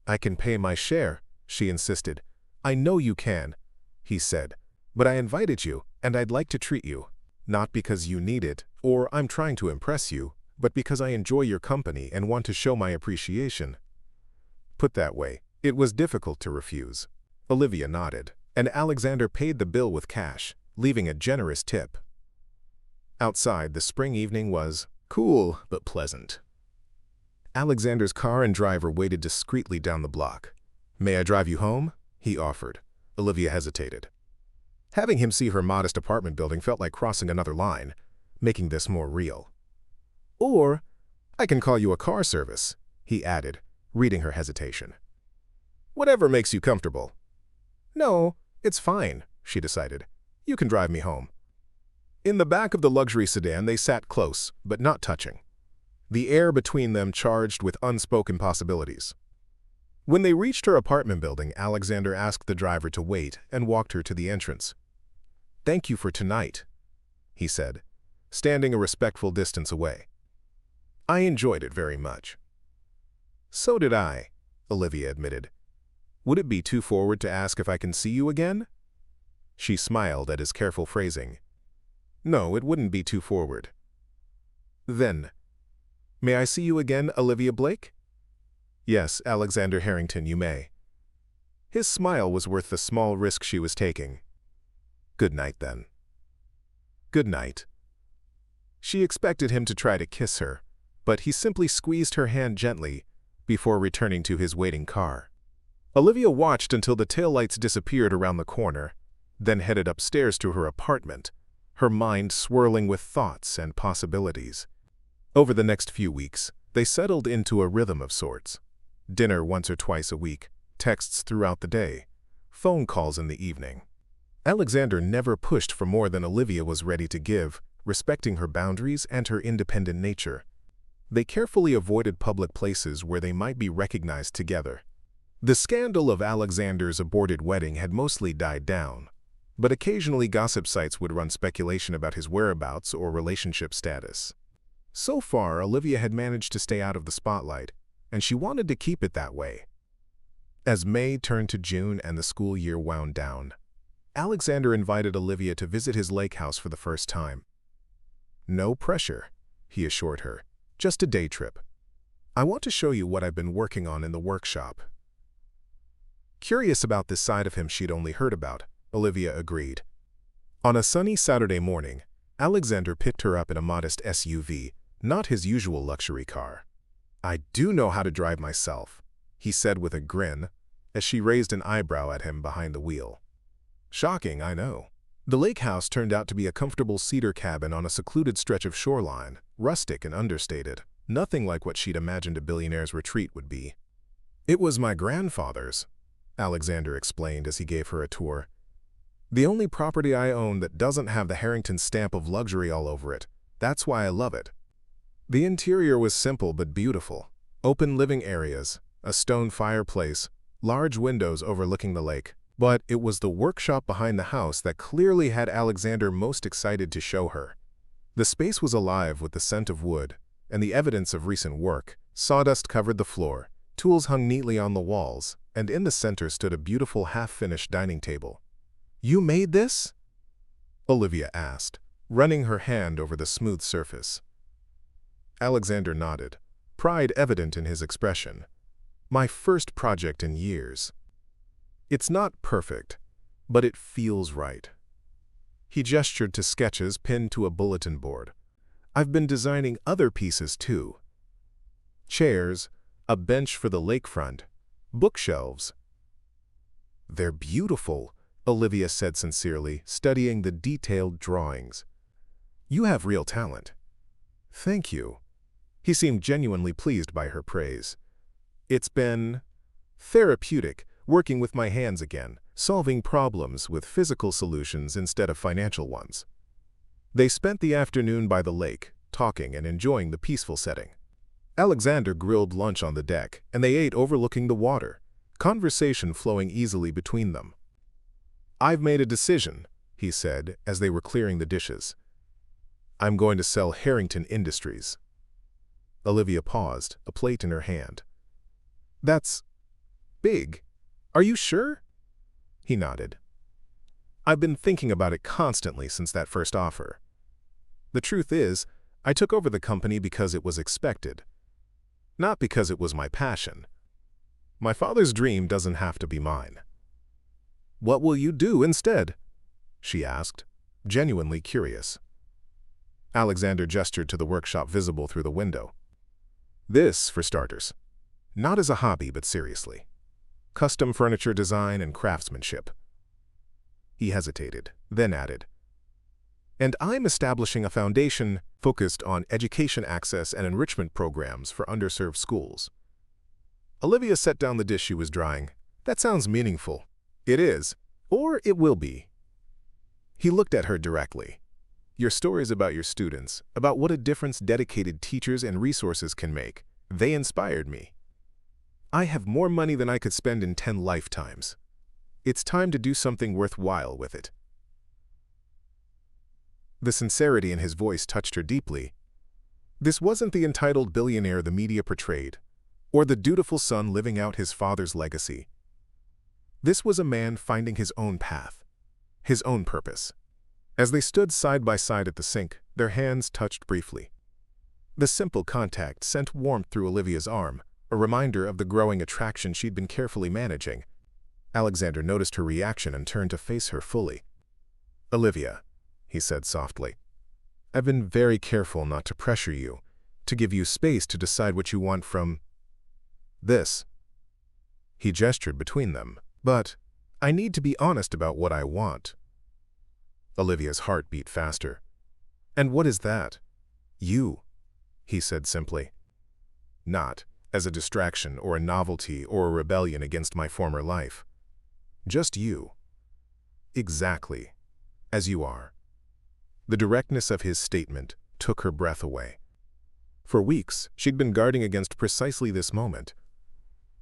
"I can pay my share," she insisted. "I know you can," he said, "but I invited you, and I'd like to treat you. Not because you need it, or I'm trying to impress you, but because I enjoy your company and want to show my appreciation." Put that way, it was difficult to refuse. Olivia nodded, and Alexander paid the bill with cash, leaving a generous tip. Outside, the spring evening was cool but pleasant. Alexander's car and driver waited discreetly down the block. "May I drive you home?" he offered. Olivia hesitated. Having him see her modest apartment building felt like crossing another line, making this more real. "Or, I can call you a car service," he added, reading her hesitation. "Whatever makes you comfortable." "No, it's fine," she decided. "You can drive me home." In the back of the luxury sedan, they sat close, but not touching. The air between them charged with unspoken possibilities. When they reached her apartment building, Alexander asked the driver to wait and walked her to the entrance. "Thank you for tonight," he said, standing a respectful distance away. "I enjoyed it very much." "So did I," Olivia admitted. "Would it be too forward to ask if I can see you again?" She smiled at his careful phrasing. "No, it wouldn't be too forward." "Then, may I see you again, Olivia Blake?" "Yes, Alexander Harrington, you may." His smile was worth the small risk she was taking. "Good night, then." "Good night." She expected him to try to kiss her, but he simply squeezed her hand gently before returning to his waiting car. Olivia watched until the taillights disappeared around the corner, then headed upstairs to her apartment, her mind swirling with thoughts and possibilities. Over the next few weeks, they settled into a rhythm of sorts. Dinner once or twice a week, texts throughout the day, phone calls in the evening. Alexander never pushed for more than Olivia was ready to give, respecting her boundaries and her independent nature. They carefully avoided public places where they might be recognized together. The scandal of Alexander's aborted wedding had mostly died down, but occasionally gossip sites would run speculation about his whereabouts or relationship status. So far, Olivia had managed to stay out of the spotlight, and she wanted to keep it that way. As May turned to June and the school year wound down, Alexander invited Olivia to visit his lake house for the first time. "No pressure," he assured her, "just a day trip. I want to show you what I've been working on in the workshop." Curious about this side of him she'd only heard about, Olivia agreed. On a sunny Saturday morning, Alexander picked her up in a modest SUV, not his usual luxury car. "I do know how to drive myself," he said with a grin, as she raised an eyebrow at him behind the wheel. "Shocking, I know." The lake house turned out to be a comfortable cedar cabin on a secluded stretch of shoreline, rustic and understated, nothing like what she'd imagined a billionaire's retreat would be. "It was my grandfather's," Alexander explained as he gave her a tour. "The only property I own that doesn't have the Harrington stamp of luxury all over it. That's why I love it." The interior was simple but beautiful. Open living areas, a stone fireplace, large windows overlooking the lake. But it was the workshop behind the house that clearly had Alexander most excited to show her. The space was alive with the scent of wood and the evidence of recent work. Sawdust covered the floor, tools hung neatly on the walls, and in the center stood a beautiful half-finished dining table. "You made this?" Olivia asked, running her hand over the smooth surface. Alexander nodded, pride evident in his expression. "My first project in years. It's not perfect, but it feels right." He gestured to sketches pinned to a bulletin board. "I've been designing other pieces too. Chairs, a bench for the lakefront, bookshelves." "They're beautiful," Olivia said sincerely, studying the detailed drawings. "You have real talent." "Thank you." He seemed genuinely pleased by her praise. "It's been therapeutic, working with my hands again, solving problems with physical solutions instead of financial ones." They spent the afternoon by the lake, talking and enjoying the peaceful setting. Alexander grilled lunch on the deck, and they ate overlooking the water, conversation flowing easily between them. "I've made a decision," he said as they were clearing the dishes. "I'm going to sell Harrington Industries." Olivia paused, a plate in her hand. "That's big. Are you sure?" He nodded. "I've been thinking about it constantly since that first offer. The truth is, I took over the company because it was expected, not because it was my passion. My father's dream doesn't have to be mine. What will you do instead? She asked, genuinely curious. Alexander gestured to the workshop visible through the window. This, for starters. Not as a hobby, but seriously. Custom furniture design and craftsmanship. He hesitated, then added, and I'm establishing a foundation focused on education access and enrichment programs for underserved schools. Olivia set down the dish she was drying. That sounds meaningful. It is, or it will be. He looked at her directly. Your stories about your students, about what a difference dedicated teachers and resources can make, they inspired me. I have more money than I could spend in 10 lifetimes. It's time to do something worthwhile with it. The sincerity in his voice touched her deeply. This wasn't the entitled billionaire the media portrayed, or the dutiful son living out his father's legacy. This was a man finding his own path, his own purpose. As they stood side by side at the sink, their hands touched briefly. The simple contact sent warmth through Olivia's arm, a reminder of the growing attraction she'd been carefully managing. Alexander noticed her reaction and turned to face her fully. Olivia, he said softly, I've been very careful not to pressure you, to give you space to decide what you want from this. He gestured between them. But I need to be honest about what I want. Olivia's heart beat faster. And what is that? You, he said simply. Not as a distraction or a novelty or a rebellion against my former life. Just you. Exactly, as you are. The directness of his statement took her breath away. For weeks, she'd been guarding against precisely this moment,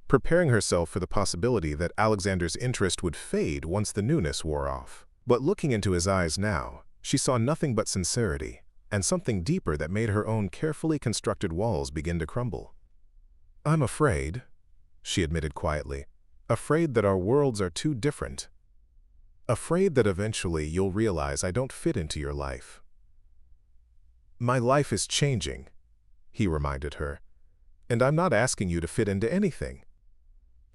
preparing herself for the possibility that Alexander's interest would fade once the newness wore off. But looking into his eyes now, she saw nothing but sincerity, and something deeper that made her own carefully constructed walls begin to crumble. I'm afraid, she admitted quietly, afraid that our worlds are too different. Afraid that eventually you'll realize I don't fit into your life. My life is changing, he reminded her, and I'm not asking you to fit into anything.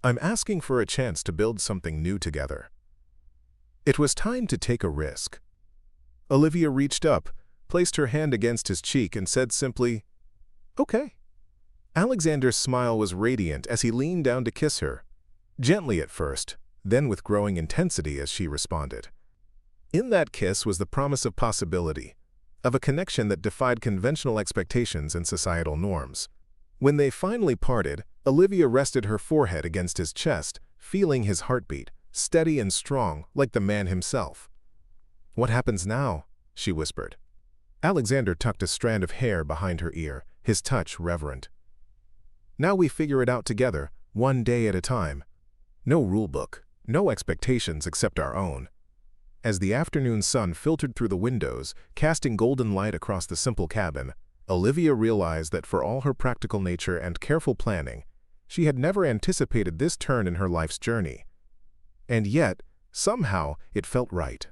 I'm asking for a chance to build something new together. It was time to take a risk. Olivia reached up, placed her hand against his cheek, and said simply, Okay. Alexander's smile was radiant as he leaned down to kiss her, gently at first, then with growing intensity as she responded. In that kiss was the promise of possibility, of a connection that defied conventional expectations and societal norms. When they finally parted, Olivia rested her forehead against his chest, feeling his heartbeat, steady and strong, like the man himself. What happens now? She whispered. Alexander tucked a strand of hair behind her ear, his touch reverent. Now we figure it out together, one day at a time. No rule book, no expectations except our own. As the afternoon sun filtered through the windows, casting golden light across the simple cabin, Olivia realized that for all her practical nature and careful planning, she had never anticipated this turn in her life's journey. And yet, somehow, it felt right.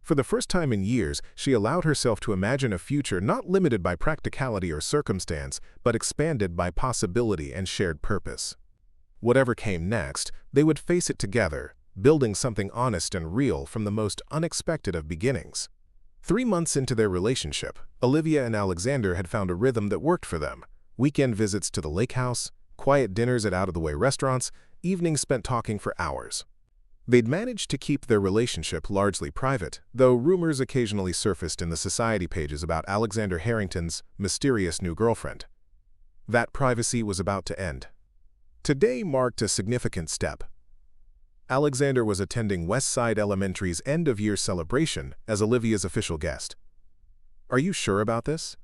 For the first time in years, she allowed herself to imagine a future not limited by practicality or circumstance, but expanded by possibility and shared purpose. Whatever came next, they would face it together, building something honest and real from the most unexpected of beginnings. 3 months into their relationship, Olivia and Alexander had found a rhythm that worked for them. Weekend visits to the lake house, quiet dinners at out-of-the-way restaurants, evenings spent talking for hours. They'd managed to keep their relationship largely private, though rumors occasionally surfaced in the society pages about Alexander Harrington's mysterious new girlfriend. That privacy was about to end. Today marked a significant step. Alexander was attending Westside Elementary's end-of-year celebration as Olivia's official guest. Are you sure about this?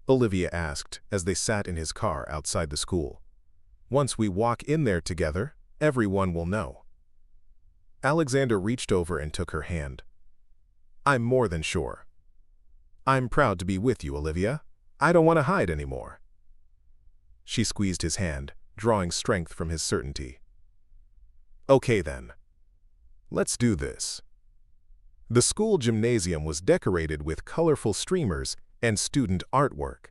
Olivia asked as they sat in his car outside the school. Once we walk in there together, everyone will know. Alexander reached over and took her hand. I'm more than sure. I'm proud to be with you, Olivia. I don't want to hide anymore. She squeezed his hand, drawing strength from his certainty. Okay then. Let's do this. The school gymnasium was decorated with colorful streamers and student artwork.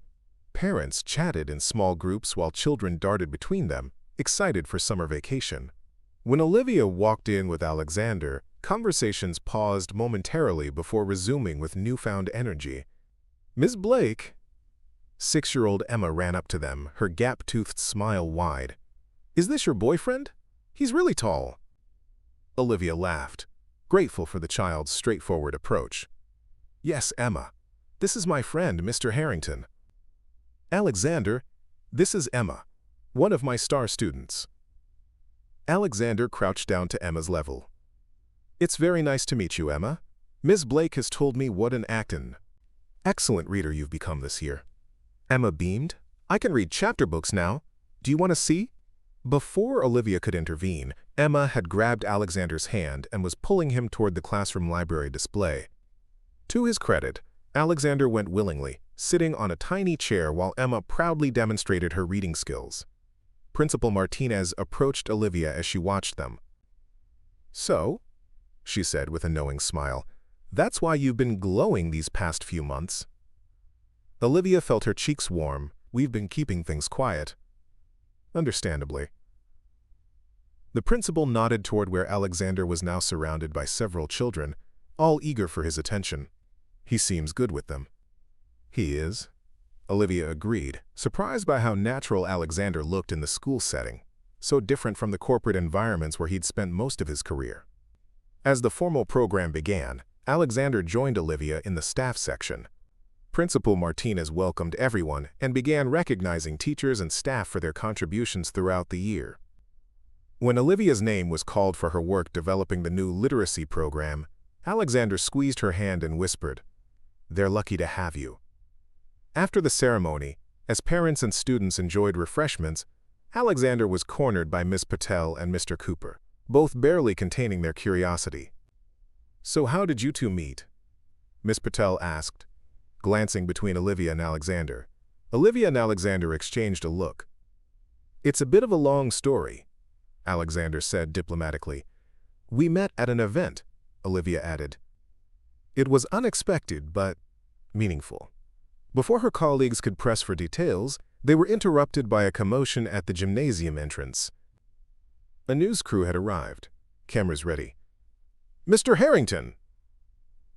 Parents chatted in small groups while children darted between them, excited for summer vacation. When Olivia walked in with Alexander, conversations paused momentarily before resuming with newfound energy. "Miss Blake?" 6-year-old Emma ran up to them, her gap-toothed smile wide. "Is this your boyfriend? He's really tall." Olivia laughed, grateful for the child's straightforward approach. "Yes, Emma. This is my friend, Mr. Harrington." "Alexander, this is Emma, one of my star students." Alexander crouched down to Emma's level. "It's very nice to meet you, Emma. Ms. Blake has told me what an excellent reader you've become this year." Emma beamed. "I can read chapter books now. Do you want to see?" Before Olivia could intervene, Emma had grabbed Alexander's hand and was pulling him toward the classroom library display. To his credit, Alexander went willingly, sitting on a tiny chair while Emma proudly demonstrated her reading skills. Principal Martinez approached Olivia as she watched them. "So," she said with a knowing smile, "that's why you've been glowing these past few months." Olivia felt her cheeks warm. "We've been keeping things quiet." "Understandably." The principal nodded toward where Alexander was now surrounded by several children, all eager for his attention. "He seems good with them." "He is," Olivia agreed, surprised by how natural Alexander looked in the school setting, so different from the corporate environments where he'd spent most of his career. As the formal program began, Alexander joined Olivia in the staff section. Principal Martinez welcomed everyone and began recognizing teachers and staff for their contributions throughout the year. When Olivia's name was called for her work developing the new literacy program, Alexander squeezed her hand and whispered, "They're lucky to have you." After the ceremony, as parents and students enjoyed refreshments, Alexander was cornered by Miss Patel and Mr. Cooper, both barely containing their curiosity. "So how did you two meet?" Miss Patel asked, glancing between Olivia and Alexander. Olivia and Alexander exchanged a look. "It's a bit of a long story," Alexander said diplomatically. "We met at an event," Olivia added. "It was unexpected but meaningful." Before her colleagues could press for details, they were interrupted by a commotion at the gymnasium entrance. A news crew had arrived, cameras ready. "Mr. Harrington!"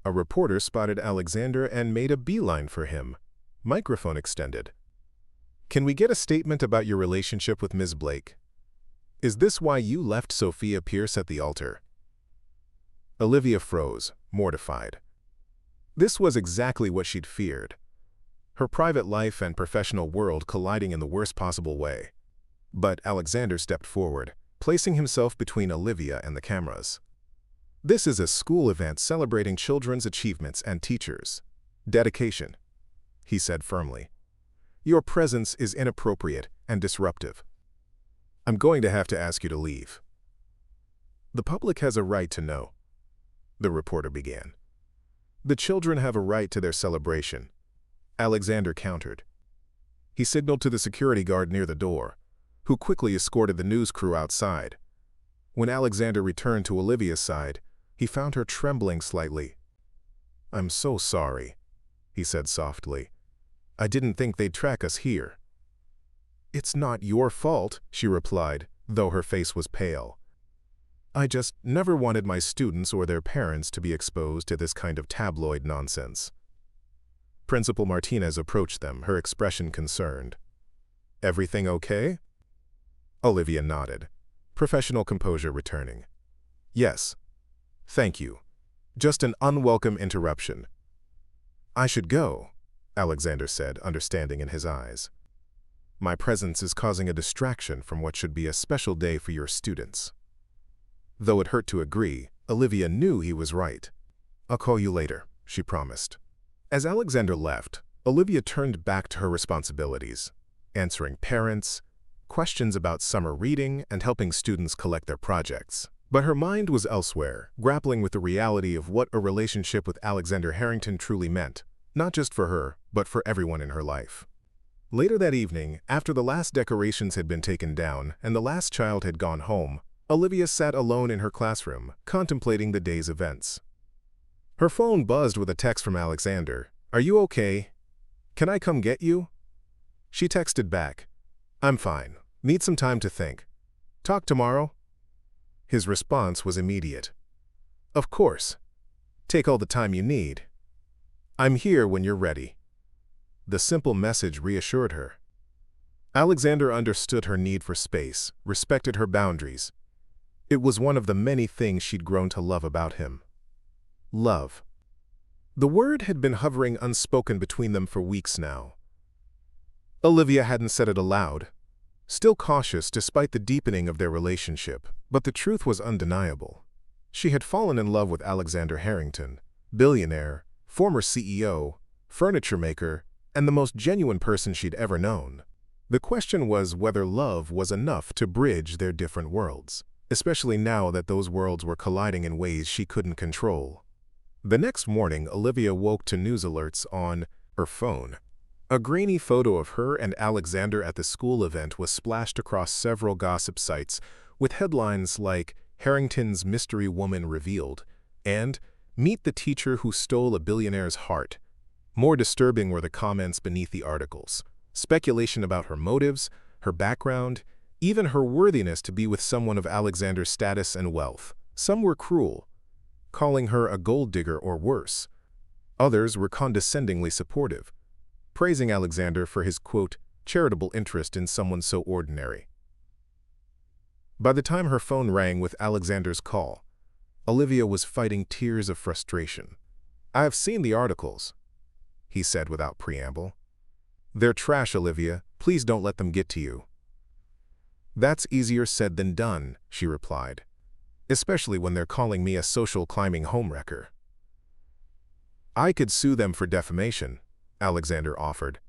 A reporter spotted Alexander and made a beeline for him, microphone extended. "Can we get a statement about your relationship with Ms. Blake? Is this why you left Sophia Pierce at the altar?" Olivia froze, mortified. This was exactly what she'd feared. Her private life and professional world colliding in the worst possible way. But Alexander stepped forward, placing himself between Olivia and the cameras. "This is a school event celebrating children's achievements and teachers' dedication," he said firmly. "Your presence is inappropriate and disruptive. I'm going to have to ask you to leave." "The public has a right to know," the reporter began. "The children have a right to their celebration," Alexander countered. He signaled to the security guard near the door, who quickly escorted the news crew outside. When Alexander returned to Olivia's side, he found her trembling slightly. "I'm so sorry," he said softly. "I didn't think they'd track us here." "It's not your fault," she replied, though her face was pale. "I just never wanted my students or their parents to be exposed to this kind of tabloid nonsense." Principal Martinez approached them, her expression concerned. "Everything okay?" Olivia nodded, professional composure returning. "Yes. Thank you. Just an unwelcome interruption." "I should go," Alexander said, understanding in his eyes. "My presence is causing a distraction from what should be a special day for your students." Though it hurt to agree, Olivia knew he was right. "I'll call you later," she promised. As Alexander left, Olivia turned back to her responsibilities, answering parents, questions about summer reading, and helping students collect their projects. But her mind was elsewhere, grappling with the reality of what a relationship with Alexander Harrington truly meant, not just for her, but for everyone in her life. Later that evening, after the last decorations had been taken down and the last child had gone home, Olivia sat alone in her classroom, contemplating the day's events. Her phone buzzed with a text from Alexander. "Are you okay? Can I come get you?" She texted back, "I'm fine. Need some time to think. Talk tomorrow?" His response was immediate. "Of course. Take all the time you need. I'm here when you're ready." The simple message reassured her. Alexander understood her need for space, respected her boundaries. It was one of the many things she'd grown to love about him. Love. The word had been hovering unspoken between them for weeks now. Olivia hadn't said it aloud, still cautious despite the deepening of their relationship, but the truth was undeniable. She had fallen in love with Alexander Harrington, billionaire, former CEO, furniture maker, and the most genuine person she'd ever known. The question was whether love was enough to bridge their different worlds, especially now that those worlds were colliding in ways she couldn't control. The next morning, Olivia woke to news alerts on her phone. A grainy photo of her and Alexander at the school event was splashed across several gossip sites, with headlines like "Harrington's Mystery Woman Revealed" and "Meet the Teacher Who Stole a Billionaire's Heart." More disturbing were the comments beneath the articles. Speculation about her motives, her background, even her worthiness to be with someone of Alexander's status and wealth. Some were cruel, calling her a gold digger or worse. Others were condescendingly supportive, praising Alexander for his, quote, charitable interest in someone so ordinary. By the time her phone rang with Alexander's call, Olivia was fighting tears of frustration. "I have seen the articles," he said without preamble. "They're trash, Olivia. Please don't let them get to you." "That's easier said than done," she replied, "especially when they're calling me a social climbing homewrecker." "I could sue them for defamation," Alexander offered,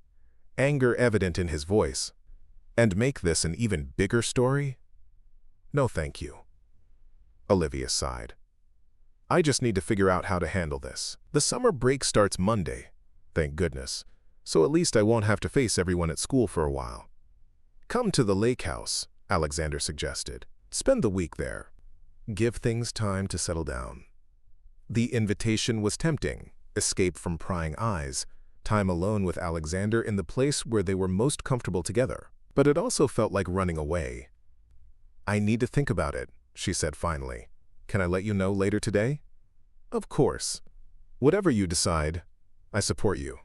anger evident in his voice. "And make this an even bigger story?" "No, thank you." Olivia sighed. "I just need to figure out how to handle this. The summer break starts Monday, thank goodness, so at least I won't have to face everyone at school for a while." "Come to the lake house," Alexander suggested. "Spend the week there. Give things time to settle down." The invitation was tempting, escape from prying eyes, time alone with Alexander in the place where they were most comfortable together. But it also felt like running away. "I need to think about it," she said finally. "Can I let you know later today?" "Of course. Whatever you decide, I support you."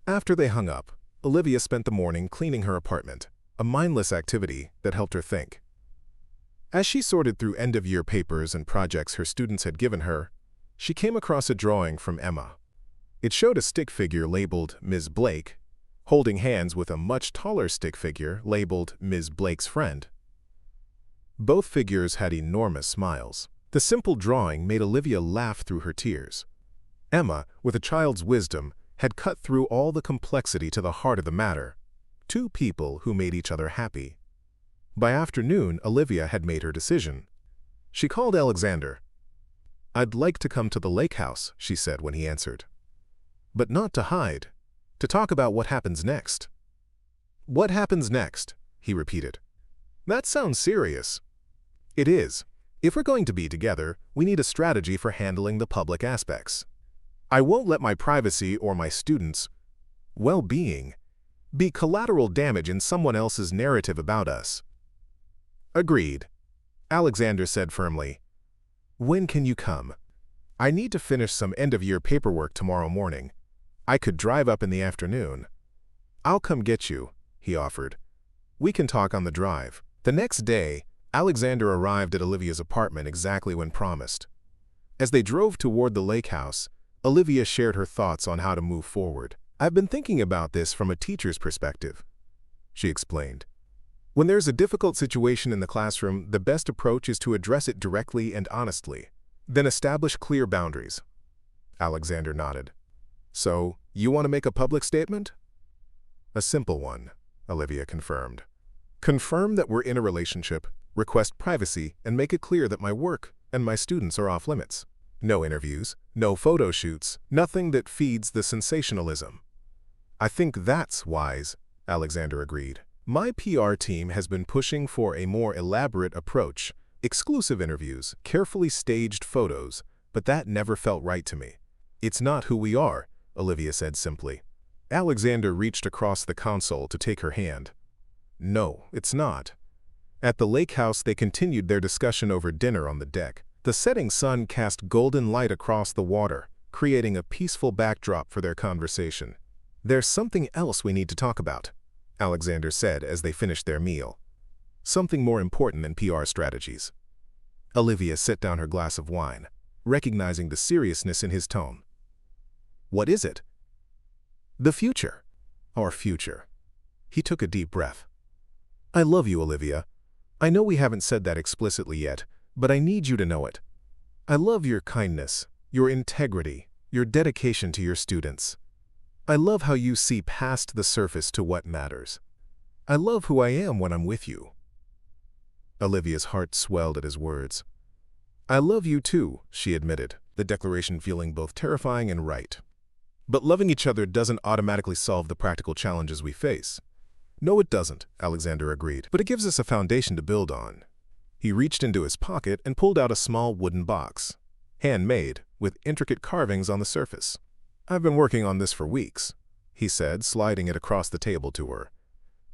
After they hung up, Olivia spent the morning cleaning her apartment, a mindless activity that helped her think. As she sorted through end-of-year papers and projects her students had given her, she came across a drawing from Emma. It showed a stick figure labeled Ms. Blake, holding hands with a much taller stick figure labeled Ms. Blake's friend. Both figures had enormous smiles. The simple drawing made Olivia laugh through her tears. Emma, with a child's wisdom, had cut through all the complexity to the heart of the matter. Two people who made each other happy. By afternoon, Olivia had made her decision. She called Alexander. "I'd like to come to the lake house," she said when he answered. "But not to hide, to talk about what happens next." "What happens next?" he repeated. "That sounds serious." "It is. If we're going to be together, we need a strategy for handling the public aspects. I won't let my privacy or my students' well-being be collateral damage in someone else's narrative about us." "Agreed," Alexander said firmly. "When can you come?" "I need to finish some end-of-year paperwork tomorrow morning. I could drive up in the afternoon." "I'll come get you," he offered. "We can talk on the drive." The next day, Alexander arrived at Olivia's apartment exactly when promised. As they drove toward the lake house, Olivia shared her thoughts on how to move forward. "I've been thinking about this from a teacher's perspective," she explained. "When there's a difficult situation in the classroom, the best approach is to address it directly and honestly, then establish clear boundaries." Alexander nodded. "So, you want to make a public statement?" "A simple one," Olivia confirmed. "Confirm that we're in a relationship, request privacy, and make it clear that my work and my students are off limits. No interviews, no photo shoots, nothing that feeds the sensationalism." "I think that's wise," Alexander agreed. "My PR team has been pushing for a more elaborate approach, exclusive interviews, carefully staged photos, but that never felt right to me. It's not who we are, Olivia said simply. Alexander reached across the console to take her hand. No, it's not. At the lake house, they continued their discussion over dinner on the deck. The setting sun cast golden light across the water, creating a peaceful backdrop for their conversation. There's something else we need to talk about, Alexander said as they finished their meal. Something more important than PR strategies. Olivia set down her glass of wine, recognizing the seriousness in his tone. What is it? The future. Our future. He took a deep breath. I love you, Olivia. I know we haven't said that explicitly yet, but I need you to know it. I love your kindness, your integrity, your dedication to your students. I love how you see past the surface to what matters. I love who I am when I'm with you. Olivia's heart swelled at his words. I love you too, she admitted, the declaration feeling both terrifying and right. But loving each other doesn't automatically solve the practical challenges we face. No, it doesn't, Alexander agreed, but it gives us a foundation to build on. He reached into his pocket and pulled out a small wooden box, handmade, with intricate carvings on the surface. I've been working on this for weeks, he said, sliding it across the table to her.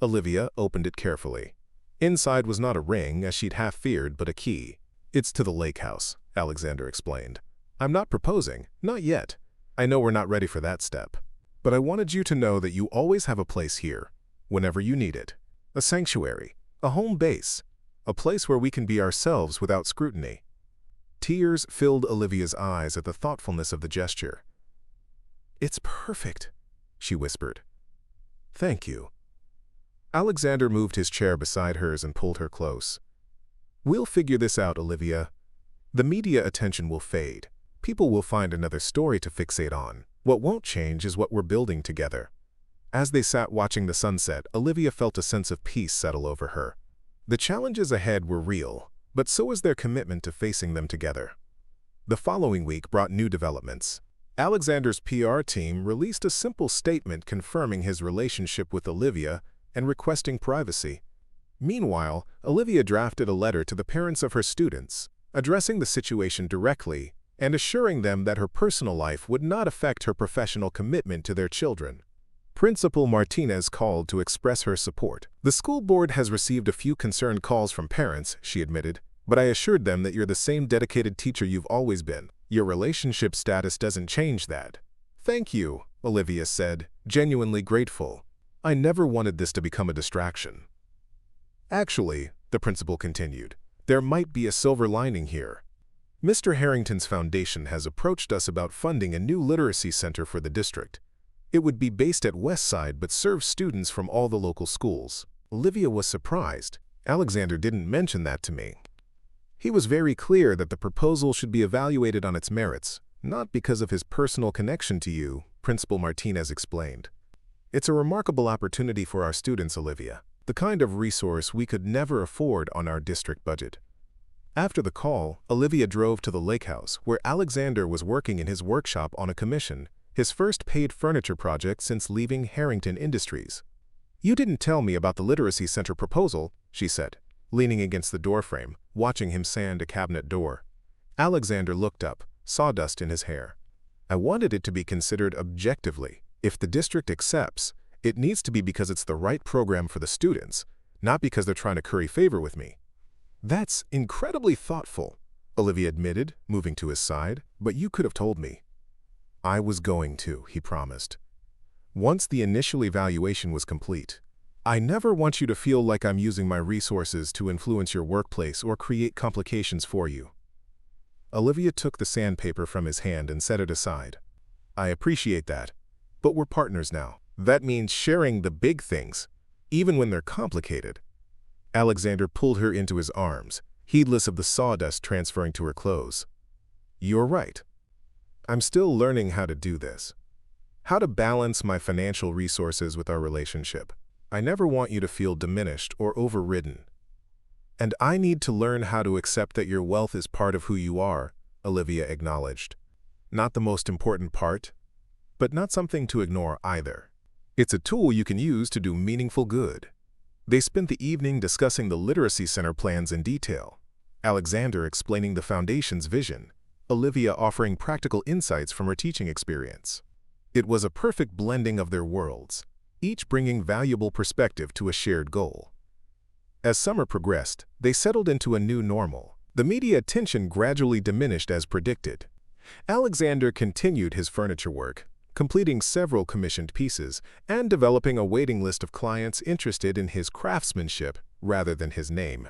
Olivia opened it carefully. Inside was not a ring, as she'd half feared, but a key. It's to the lake house, Alexander explained. I'm not proposing, not yet. I know we're not ready for that step. But I wanted you to know that you always have a place here, whenever you need it. A sanctuary, a home base, a place where we can be ourselves without scrutiny. Tears filled Olivia's eyes at the thoughtfulness of the gesture. It's perfect, she whispered. Thank you. Alexander moved his chair beside hers and pulled her close. We'll figure this out, Olivia. The media attention will fade. People will find another story to fixate on. What won't change is what we're building together. As they sat watching the sunset, Olivia felt a sense of peace settle over her. The challenges ahead were real, but so was their commitment to facing them together. The following week brought new developments. Alexander's PR team released a simple statement confirming his relationship with Olivia and requesting privacy. Meanwhile, Olivia drafted a letter to the parents of her students, addressing the situation directly and assuring them that her personal life would not affect her professional commitment to their children. Principal Martinez called to express her support. The school board has received a few concerned calls from parents, she admitted, but I assured them that you're the same dedicated teacher you've always been. Your relationship status doesn't change that. Thank you, Olivia said, genuinely grateful. I never wanted this to become a distraction. Actually, the principal continued, there might be a silver lining here. Mr. Harrington's foundation has approached us about funding a new literacy center for the district. It would be based at Westside but serve students from all the local schools. Olivia was surprised. Alexander didn't mention that to me. He was very clear that the proposal should be evaluated on its merits, not because of his personal connection to you, Principal Martinez explained. It's a remarkable opportunity for our students, Olivia, the kind of resource we could never afford on our district budget. After the call, Olivia drove to the lake house, where Alexander was working in his workshop on a commission, his first paid furniture project since leaving Harrington Industries. You didn't tell me about the literacy center proposal, she said, leaning against the doorframe, watching him sand a cabinet door. Alexander looked up, sawdust in his hair. I wanted it to be considered objectively. If the district accepts, it needs to be because it's the right program for the students, not because they're trying to curry favor with me. That's incredibly thoughtful, Olivia admitted, moving to his side, but you could have told me. I was going to, he promised. Once the initial evaluation was complete. I never want you to feel like I'm using my resources to influence your workplace or create complications for you. Olivia took the sandpaper from his hand and set it aside. I appreciate that, but we're partners now. That means sharing the big things, even when they're complicated. Alexander pulled her into his arms, heedless of the sawdust transferring to her clothes. You're right. I'm still learning how to do this. How to balance my financial resources with our relationship. I never want you to feel diminished or overridden. And I need to learn how to accept that your wealth is part of who you are, Olivia acknowledged. Not the most important part, but not something to ignore either. It's a tool you can use to do meaningful good. They spent the evening discussing the literacy center plans in detail, Alexander explaining the foundation's vision, Olivia offering practical insights from her teaching experience. It was a perfect blending of their worlds, each bringing valuable perspective to a shared goal. As summer progressed, they settled into a new normal. The media attention gradually diminished as predicted. Alexander continued his furniture work, completing several commissioned pieces and developing a waiting list of clients interested in his craftsmanship rather than his name.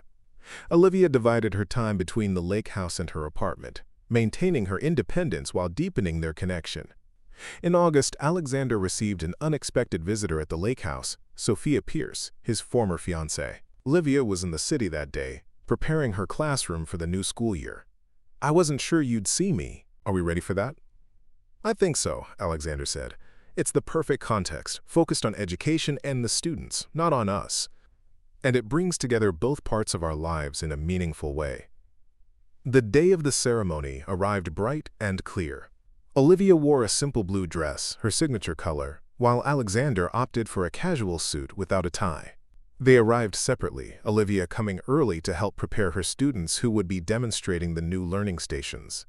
Olivia divided her time between the lake house and her apartment, maintaining her independence while deepening their connection. In August, Alexander received an unexpected visitor at the lake house, Sophia Pierce, his former fiancée. Olivia was in the city that day, preparing her classroom for the new school year. "I wasn't sure you'd see me. Are we ready for that?" "I think so," Alexander said. "It's the perfect context, focused on education and the students, not on us. And it brings together both parts of our lives in a meaningful way." The day of the ceremony arrived bright and clear. Olivia wore a simple blue dress, her signature color, while Alexander opted for a casual suit without a tie. They arrived separately, Olivia coming early to help prepare her students who would be demonstrating the new learning stations.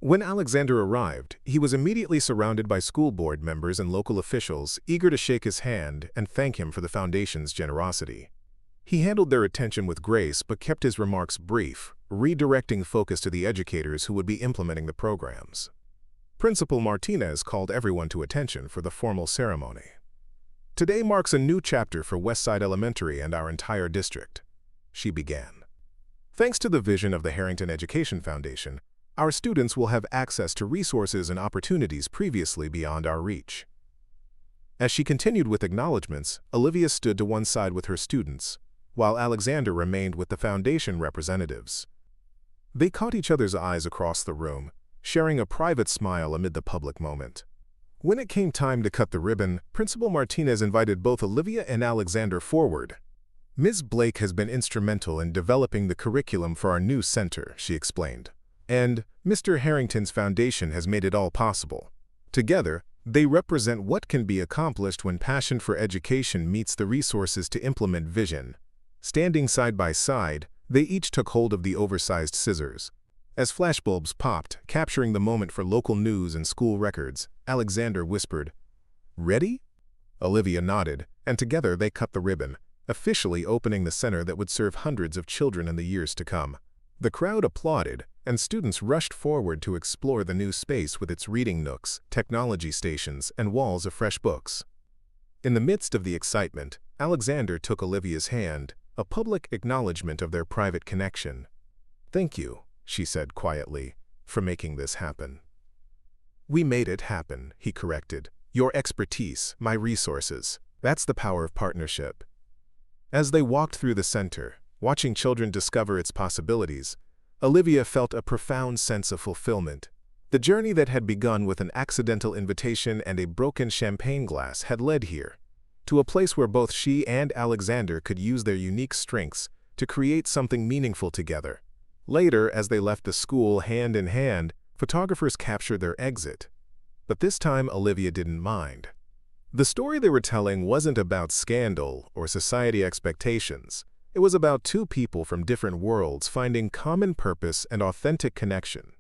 When Alexander arrived, he was immediately surrounded by school board members and local officials eager to shake his hand and thank him for the foundation's generosity. He handled their attention with grace but kept his remarks brief, redirecting focus to the educators who would be implementing the programs. Principal Martinez called everyone to attention for the formal ceremony. "Today marks a new chapter for Westside Elementary and our entire district," she began. "Thanks to the vision of the Harrington Education Foundation, our students will have access to resources and opportunities previously beyond our reach." As she continued with acknowledgments, Olivia stood to one side with her students, while Alexander remained with the foundation representatives. They caught each other's eyes across the room, sharing a private smile amid the public moment. When it came time to cut the ribbon, Principal Martinez invited both Olivia and Alexander forward. "Ms. Blake has been instrumental in developing the curriculum for our new center," she explained. "And Mr. Harrington's foundation has made it all possible. Together, they represent what can be accomplished when passion for education meets the resources to implement vision." Standing side by side, they each took hold of the oversized scissors. As flashbulbs popped, capturing the moment for local news and school records, Alexander whispered, "Ready?" Olivia nodded, and together they cut the ribbon, officially opening the center that would serve hundreds of children in the years to come. The crowd applauded, and students rushed forward to explore the new space with its reading nooks, technology stations, and walls of fresh books. In the midst of the excitement, Alexander took Olivia's hand, a public acknowledgement of their private connection. "Thank you," she said quietly, "for making this happen." "We made it happen," he corrected. "Your expertise, my resources. That's the power of partnership." As they walked through the center, watching children discover its possibilities, Olivia felt a profound sense of fulfillment. The journey that had begun with an accidental invitation and a broken champagne glass had led here, to a place where both she and Alexander could use their unique strengths to create something meaningful together. Later, as they left the school hand in hand, photographers captured their exit. But this time, Olivia didn't mind. The story they were telling wasn't about scandal or society expectations. It was about two people from different worlds finding common purpose and authentic connection.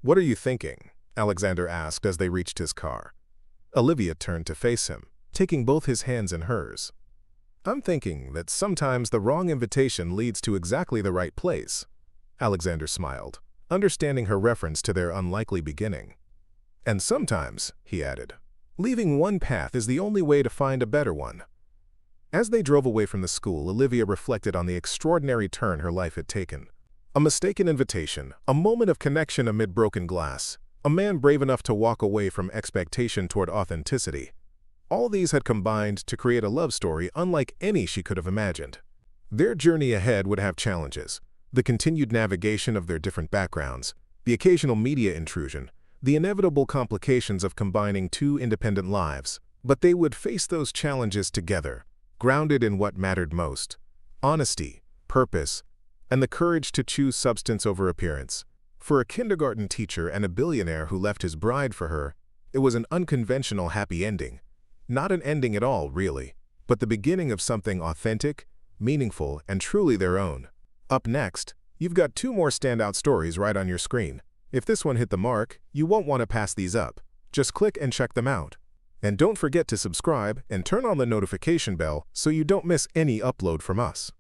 "What are you thinking?" Alexander asked as they reached his car. Olivia turned to face him, taking both his hands in hers. "I'm thinking that sometimes the wrong invitation leads to exactly the right place." Alexander smiled, understanding her reference to their unlikely beginning. "And sometimes," he added, "leaving one path is the only way to find a better one." As they drove away from the school, Olivia reflected on the extraordinary turn her life had taken. A mistaken invitation, a moment of connection amid broken glass, a man brave enough to walk away from expectation toward authenticity. All these had combined to create a love story unlike any she could have imagined. Their journey ahead would have challenges, the continued navigation of their different backgrounds, the occasional media intrusion, the inevitable complications of combining two independent lives. But they would face those challenges together, grounded in what mattered most: honesty, purpose, and the courage to choose substance over appearance. For a kindergarten teacher and a billionaire who left his bride for her, it was an unconventional happy ending. Not an ending at all, really, but the beginning of something authentic, meaningful, and truly their own. Up next, you've got two more standout stories right on your screen. If this one hit the mark, you won't want to pass these up. Just click and check them out. And don't forget to subscribe and turn on the notification bell so you don't miss any upload from us.